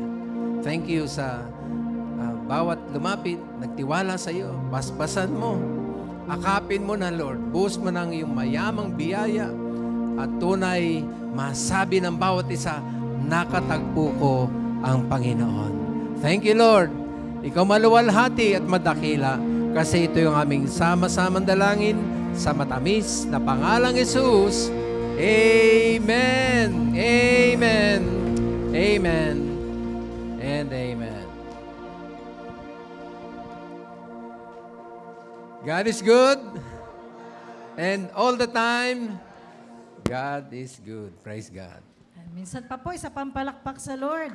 Thank you sa bawat lumapit, nagtiwala sa iyo. Basbasan mo. Akapin mo na, Lord. Buhos mo ng iyong mayamang biyaya at tunay masabi ng bawat isa, nakatagpo ko ang Panginoon. Thank you, Lord. Ikaw maluwalhati at madakila kasi ito yung aming sama-samang dalangin sa matamis na pangalang Jesus. Amen. Amen. Amen. And amen. God is good. And all the time, God is good. Praise God. Minsan pa po, isa pang palakpak sa Lord.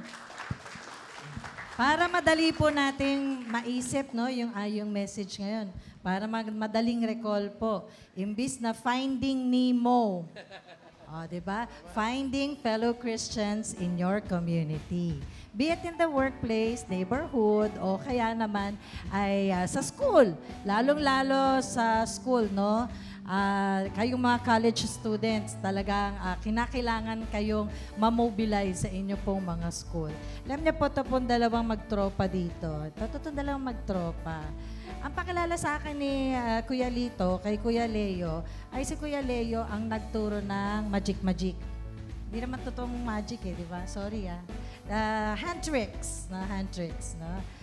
Para madali po nating maisip, no, yung message ngayon. Para madaling recall po. Imbis na Finding Nemo. Di ba? Finding fellow Christians in your community. Be it in the workplace, neighborhood, o kaya naman ay sa school. Lalong-lalo sa school, no? Kayong mga college students, talagang kinakailangan kayong mamobilize sa inyo pong mga school. Alam niyo po, ito pong dalawang magtropa dito. Ito dalawang magtropa. Ang pakilala sa akin ni Kuya Lito, kay Kuya Leo, ay si Kuya Leo ang nagturo ng magic-magic. Hindi naman totoong magic di ba? Sorry hand tricks, no?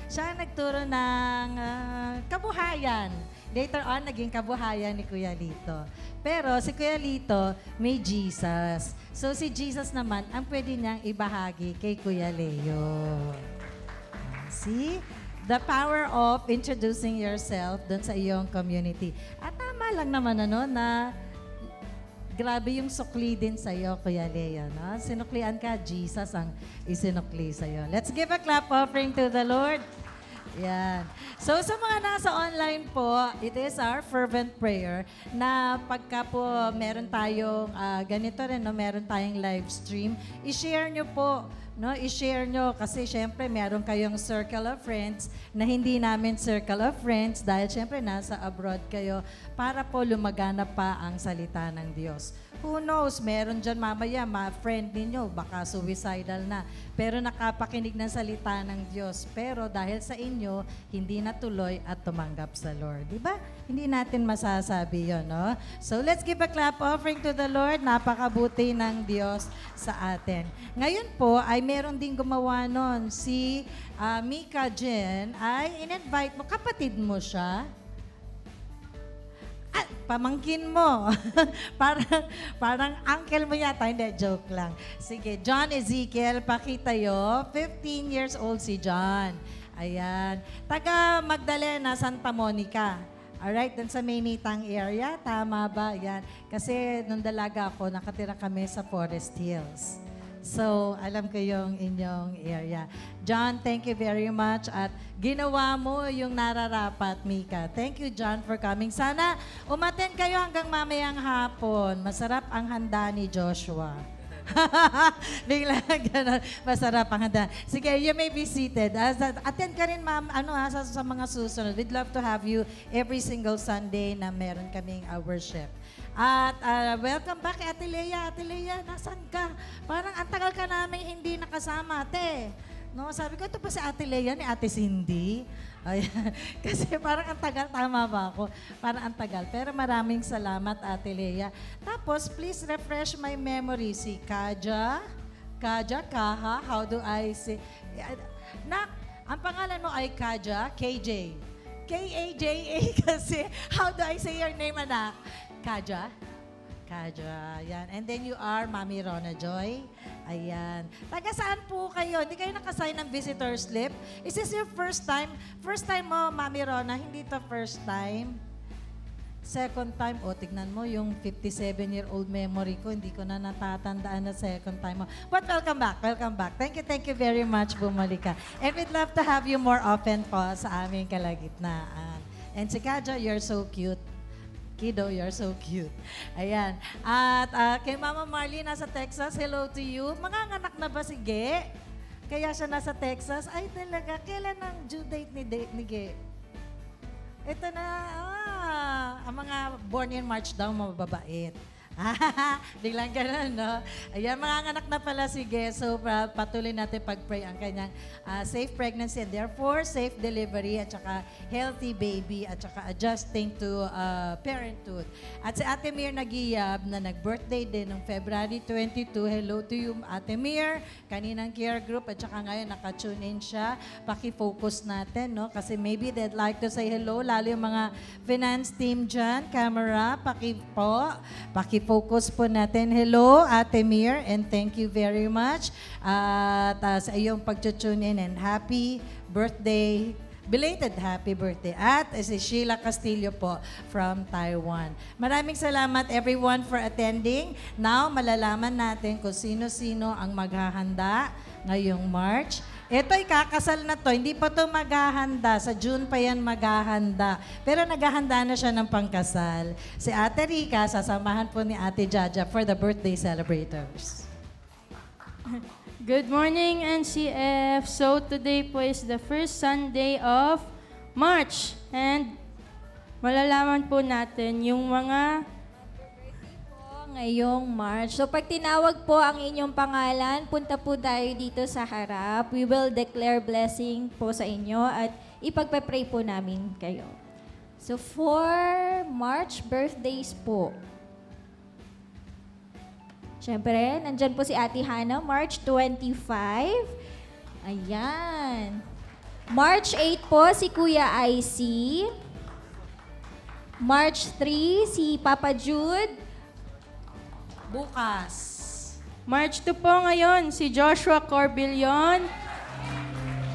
Siya ang nagturo ng kabuhayan. Later on, naging kabuhayan ni Kuya Lito. Pero si Kuya Lito, may Jesus. So si Jesus naman, ang pwede niyang ibahagi kay Kuya Leo. See? The power of introducing yourself dun sa iyong community. At tama lang naman na grabe yung sukli din sa iyo, Kuya Leo. No? Sinuklian ka, Jesus ang isinukli sa iyo. Let's give a clap offering to the Lord. Yan. So sa mga nasa online po, it is our fervent prayer na pagka po meron tayong ganito rin, no, meron tayong live stream, i-share nyo po. No, i-share nyo kasi syempre meron kayong circle of friends na hindi namin circle of friends dahil syempre nasa abroad kayo para po lumagana pa ang salita ng Diyos. Who knows, meron dyan mamaya, friend ninyo, baka suicidal na. Pero nakapakinig ng salita ng Diyos. Pero dahil sa inyo, hindi natuloy at tumanggap sa Lord. Diba? Hindi natin masasabi yon, no? So let's give a clap offering to the Lord. Napakabuti ng Diyos sa atin. Ngayon po, ay meron din gumawa nun. Si Mika Jen ay in-invite mo. Kapatid mo siya. Pamangkin mo. parang uncle mo yata. Hindi, joke lang. Sige, John Ezekiel, pakitayo. 15 years old si John. Ayan. Taga Magdalena, Santa Monica. Alright, dun sa Maynitang area. Tama ba? Ayan. Kasi nung dalaga ako, nakatira kami sa Forest Hills. So, alam ko yung inyong area. John, thank you very much. At ginawa mo yung nararapat, Mika. Thank you, John, for coming. Sana umaten kayo hanggang mamayang hapon. Masarap ang handa ni Joshua. Bigla ganun. Masarap ang handa. Sige, you may be seated. Attend ka rin, ma'am, sa mga susunod. We'd love to have you every single Sunday na meron kaming worship. At welcome back, Ate Lea. Ate Lea, nasan ka? Parang ang tagal ka namin hindi nakasama, ate. No, sabi ko, ito pa si Ate Lea ni Ate Cindy. Ayan. Kasi parang ang tagal, tama ba ako? Parang ang tagal. Pero maraming salamat, Ate Lea. Tapos, please refresh my memory. Si Kaja, Kaha, how do I say? Nak, ang pangalan mo ay Kaja, KJ. K-A-J-A kasi, how do I say your name, anak? Kaja. Yan. And then you are Mami Rona Joy. Ayan. Taga saan po kayo? Hindi kayo nakasign ng visitor slip? Is this your first time? First time mo, Mami Rona? Hindi to first time? second time, tignan mo yung 57-year-old memory ko, hindi ko na natatandaan na second time mo. But welcome back, welcome back. Thank you very much, bumalik ka. And we'd love to have you more often po sa aming kalagitnaan. And si Kaja, you're so cute. Kiddo, you're so cute. Ayan. At kay Mama Marley, nasa Texas, hello to you. Manganganak na ba si Ge? Kaya siya nasa Texas? Ay talaga, kailan ang due date ni Ge? Ito na, ang mga born in March daw, mababait. Biglang ganun, no? Ayan, manganganak na pala si Ge. So, patuloy natin pag-pray ang kanyang safe pregnancy and therefore safe delivery at saka healthy baby at saka adjusting to parenthood. At si Ate Mir Nagiyab na nag-birthday din noong February 22. Hello to you, Ate Mir. Kaninang care group at saka ngayon nakatune in siya. Paki-focus natin, no? Kasi maybe they'd like to say hello, lalo yung mga finance team dyan, camera, paki-focus po natin. Hello, Ate Mir, and thank you very much at sa iyong pag-tune in and happy birthday, belated happy birthday. At si Sheila Castillo po from Taiwan. Maraming salamat everyone for attending. Now, malalaman natin kung sino-sino ang maghahanda ngayong March. Ito'y kakasal na to, hindi pa to maghahanda. Sa June pa yan maghahanda. Pero naghahanda na siya ng pangkasal. Si Ate Rica, sasamahan po ni Ate Jaja for the birthday celebrators. Good morning, NCF. So today po is the first Sunday of March. And malalaman po natin yung mga ngayong March. So pag tinawag po ang inyong pangalan, punta po tayo dito sa harap. We will declare blessing po sa inyo at ipagpe-pray po namin kayo. So for March birthdays po. Siyempre, nandyan po si Ate Hannah, March 25. Ayan. March 8 po si Kuya IC. March 3 si Papa Jude. Bukas. March 2 po ngayon, si Joshua Corbillon.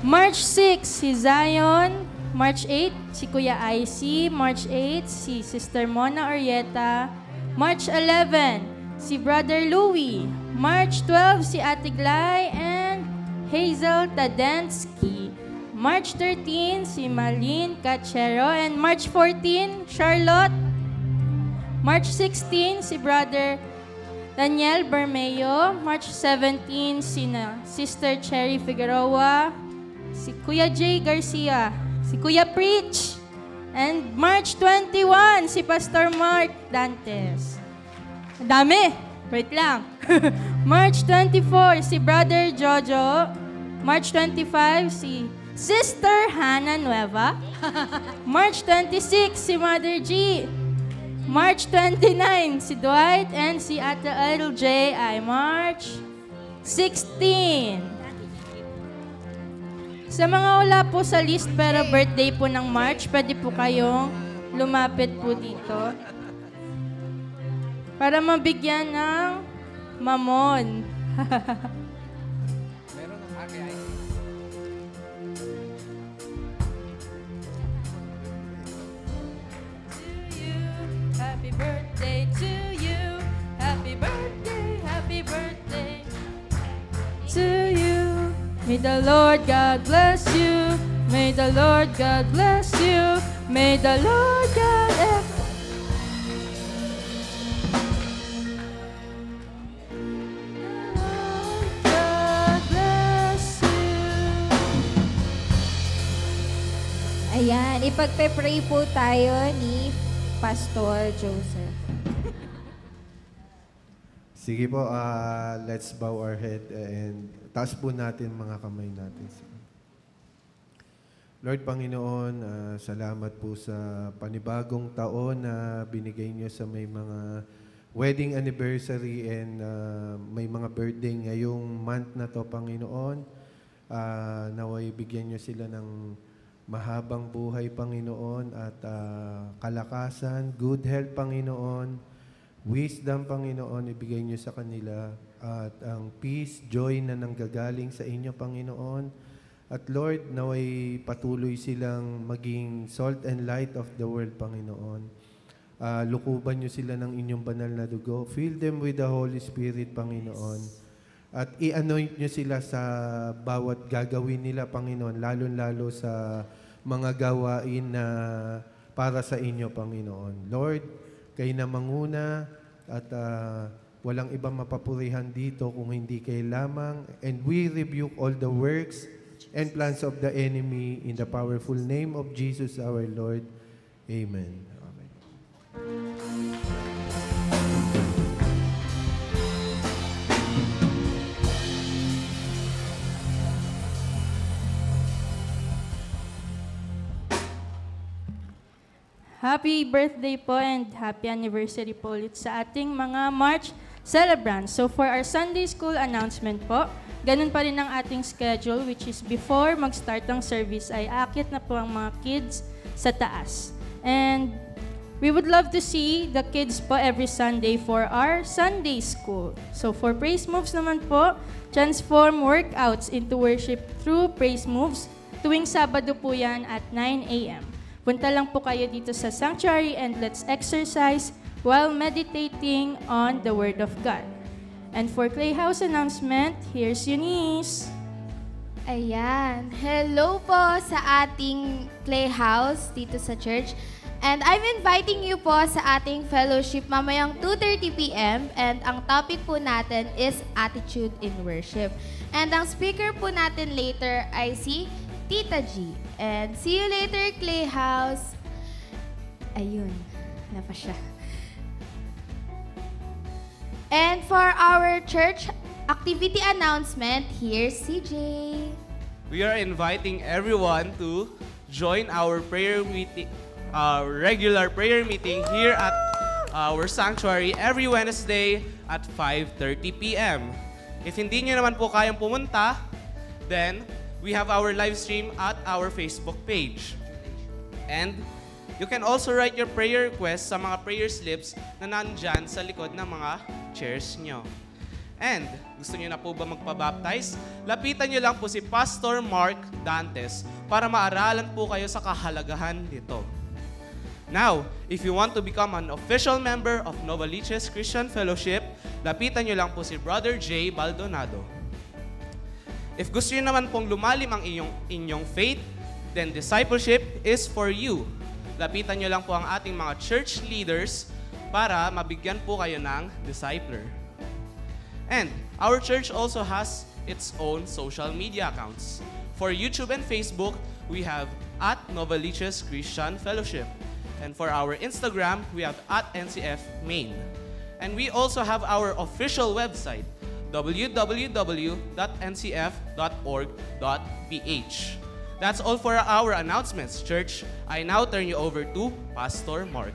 March 6, si Zion. March 8, si Kuya IC. March 8, si Sister Mona Orieta. March 11, si Brother Louie. March 12, si Ate Glay and Hazel Tadensky. March 13, si Malin Cachero. And March 14, Charlotte. March 16, si Brother Daniel Bermeo. March 17, Sister Cherry Figueroa, si Kuya Jay Garcia, si Kuya Preach, and March 21, si Pastor Mark Dantes. Dami! Wait lang. March 24, si Brother Jojo. March 25, si Sister Hannah Nueva. March 26, si Mother G. March 29, si Dwight and si Ate LJ ay March 16. Sa mga wala po sa list pero birthday po ng March, pwede po kayong lumapit po dito para mabigyan ng mamon. Meron ng Ate IC. Happy birthday to you. Happy birthday to you. May the Lord God bless you. May the Lord God bless you. May the Lord God bless you. Ayan, ipagpe-pray po tayo ni Pastor Joseph. Sige po, let's bow our head and taas po natin mga kamay natin. Lord Panginoon, salamat po sa panibagong taon na binigay niyo sa may mga wedding anniversary and may mga birthday ngayong month na to, Panginoon. Naway bigyan niyo sila ng mahabang buhay, Panginoon, at kalakasan, good health, Panginoon, wisdom, Panginoon, ibigay niyo sa kanila, at ang peace, joy na nanggagaling sa inyo, Panginoon. At Lord, naway patuloy silang maging salt and light of the world, Panginoon. lukuban nyo sila ng inyong banal na dugo. Fill them with the Holy Spirit, Panginoon. At i-anoint nyo sila sa bawat gagawin nila, Panginoon, lalo-lalo sa mga gawain na para sa inyo, Panginoon. Lord, kayo na manguna at walang ibang mapapurihan dito kung hindi kayo lamang. And we rebuke all the works and plans of the enemy in the powerful name of Jesus our Lord. Amen. Amen. Happy birthday po and happy anniversary po ulit sa ating mga March celebrants. So for our Sunday school announcement po, ganun pa rin ang ating schedule, which is before mag-start ang service ay akit na po ang mga kids sa taas. And we would love to see the kids po every Sunday for our Sunday school. So for praise moves naman po, transform workouts into worship through praise moves. Tuwing Sabado po yan at 9 a.m. Punta lang po kayo dito sa sanctuary and let's exercise while meditating on the Word of God. And for Clayhouse announcement, here's Eunice. Ayan. Hello po sa ating Clayhouse dito sa church. And I'm inviting you po sa ating fellowship mamayang 2:30 p.m. And ang topic po natin is Attitude in Worship. And ang speaker po natin later ay si Tita G. And see you later, Clayhouse. Ayun, na pa siya. And for our church activity announcement, here's CJ. We are inviting everyone to join our prayer meeting, regular prayer meeting here at our sanctuary every Wednesday at 5:30 p.m. If hindi nyo naman po kayang pumunta, then we have our live stream at our Facebook page. And you can also write your prayer requests sa mga prayer slips na nandyan sa likod ng mga chairs nyo. And gusto nyo na po ba magpabaptize? Lapitan nyo lang po si Pastor Mark Dantes para maaralan po kayo sa kahalagahan nito. Now, if you want to become an official member of Novaliches Christian Fellowship, lapitan nyo lang po si Brother J. Baldonado. If gusto nyo naman pong lumalim ang inyong faith, then discipleship is for you. Lapitan nyo lang po ang ating mga church leaders para mabigyan po kayo ng discipler. And our church also has its own social media accounts. For YouTube and Facebook, we have at Novaliches Christian Fellowship. And for our Instagram, we have at NCF Main. And we also have our official website, www.ncf.org.ph. That's all for our announcements, church. I now turn you over to Pastor Mark.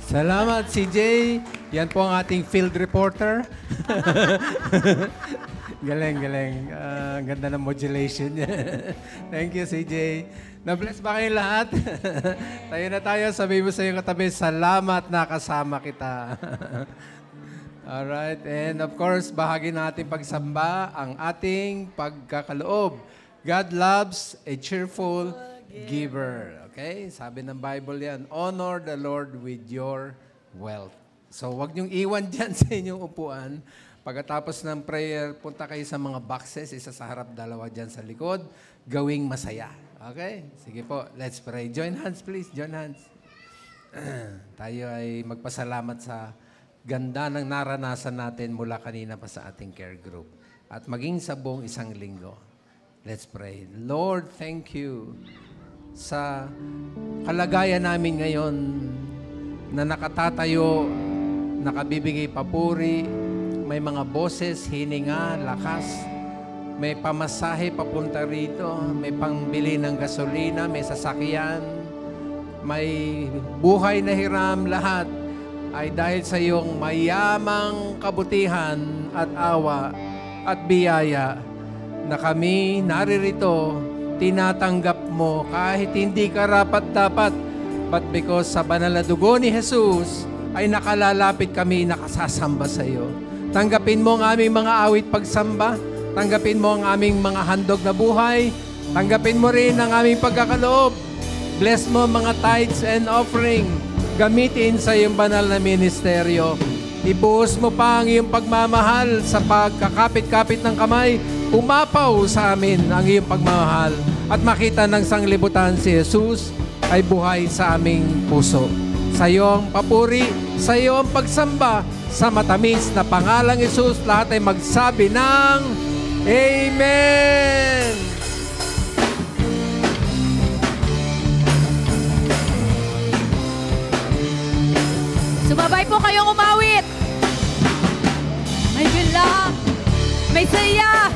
Salamat, CJ. Yan po ang ating field reporter. Galing. Ganda ng modulation niya. Thank you, CJ. Na-bless ba kayo lahat? Tayo na tayo. Sabi mo sa iyong katabi, salamat na kasama kita. Alright. And of course, bahagi natin pagsamba ang ating pagkakaloob. God loves a cheerful giver. Okay? Sabi ng Bible yan, honor the Lord with your wealth. So, wag niyong iwan dyan sa inyong upuan. Pagkatapos ng prayer, punta kayo sa mga boxes, isa sa harap, dalawa dyan sa likod, gawing masaya. Okay? Sige po, let's pray. Join hands, please. Join hands. Tayo ay magpasalamat sa ganda ng naranasan natin mula kanina pa sa ating care group. At maging sa buong isang linggo. Let's pray. Lord, thank you sa kalagayan namin ngayon na nakatatayo, nakabibigay papuri, may mga boses, hininga, lakas, may pamasahe papunta rito, may pangbili ng gasolina, may sasakyan, may buhay na hiram, lahat ay dahil sa iyong mayamang kabutihan at awa at biyaya na kami naririto, tinatanggap mo kahit hindi karapat-dapat, but because sa banal na dugo ni Jesus ay nakalalapit kami, nakasasamba sa iyo. Tanggapin mo ang aming mga awit pagsamba, tanggapin mo ang aming mga handog na buhay, tanggapin mo rin ang aming pagkakaloob. Bless mo mga tithes and offering. gamitin sa iyong banal na ministeryo. Ibuhos mo pa ang iyong pagmamahal sa pagkakapit-kapit ng kamay. Umapaw sa amin ang iyong pagmamahal at makita ng sanglibutan si Jesus ay buhay sa aming puso. Sa iyong papuri, sa iyong pagsamba, sa matamis na pangalang Jesus, lahat ay magsabi ng Amen! Sumabay po kayong umawit. May gala, may saya,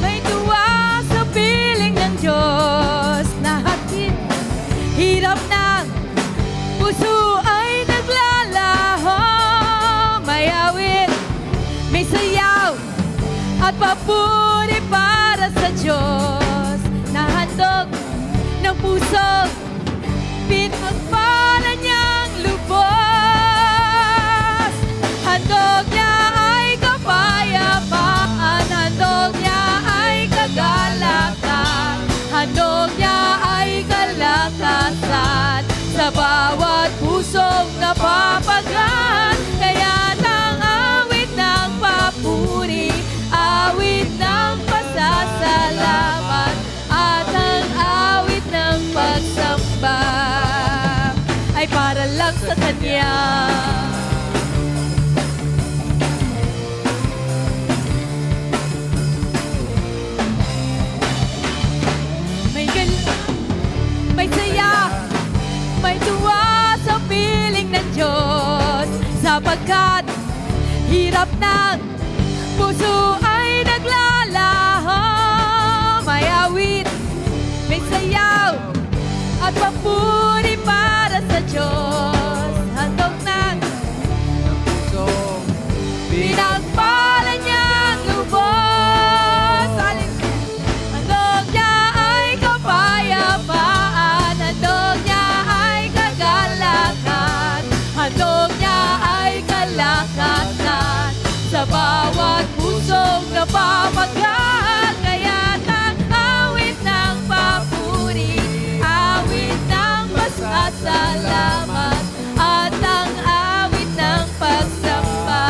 may tuwa sa piling ng Diyos na hatid. Hirap ng puso ay naglalaho. May awit, may sayaw, at papuri para sa Diyos na handog ng puso. Pinagpala niyang lubos. Handog niya ay kapayapaan. Handog niya ay kagalakan. Handog niya ay kalakasan sa bawat pusong napapagaan. Kaya ang awit ng papuri, awit ng pasasalamat, at ang awit ng pagsamba ay para lang sa Kanya. May saya, may tuwa sa piling ng Diyos, sapagkat hirap ng puso ay naglalaho. May awit, may sayaw, at papuri para sa Diyos. Handog ng puso, pinagpala niyang lubos. Handog niya ay kapayapaan. Handog niya ay kagalakan. Handog niya ay kalakasan sa bawat pusong napamagat. Kaya ang awit ng papuri, awit ng pasasalamat, at ang awit ng pagsamba.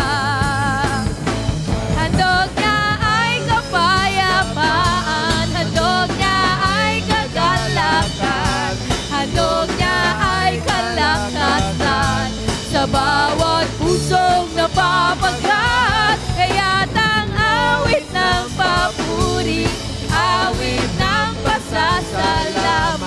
Handog niya ay kapayapaan. Handog niya ay kagalakan. Handog niya ay kalakasan sa bawat pusong napapagat. Kaya ang awit ng papuri, awit ng pasasalamat,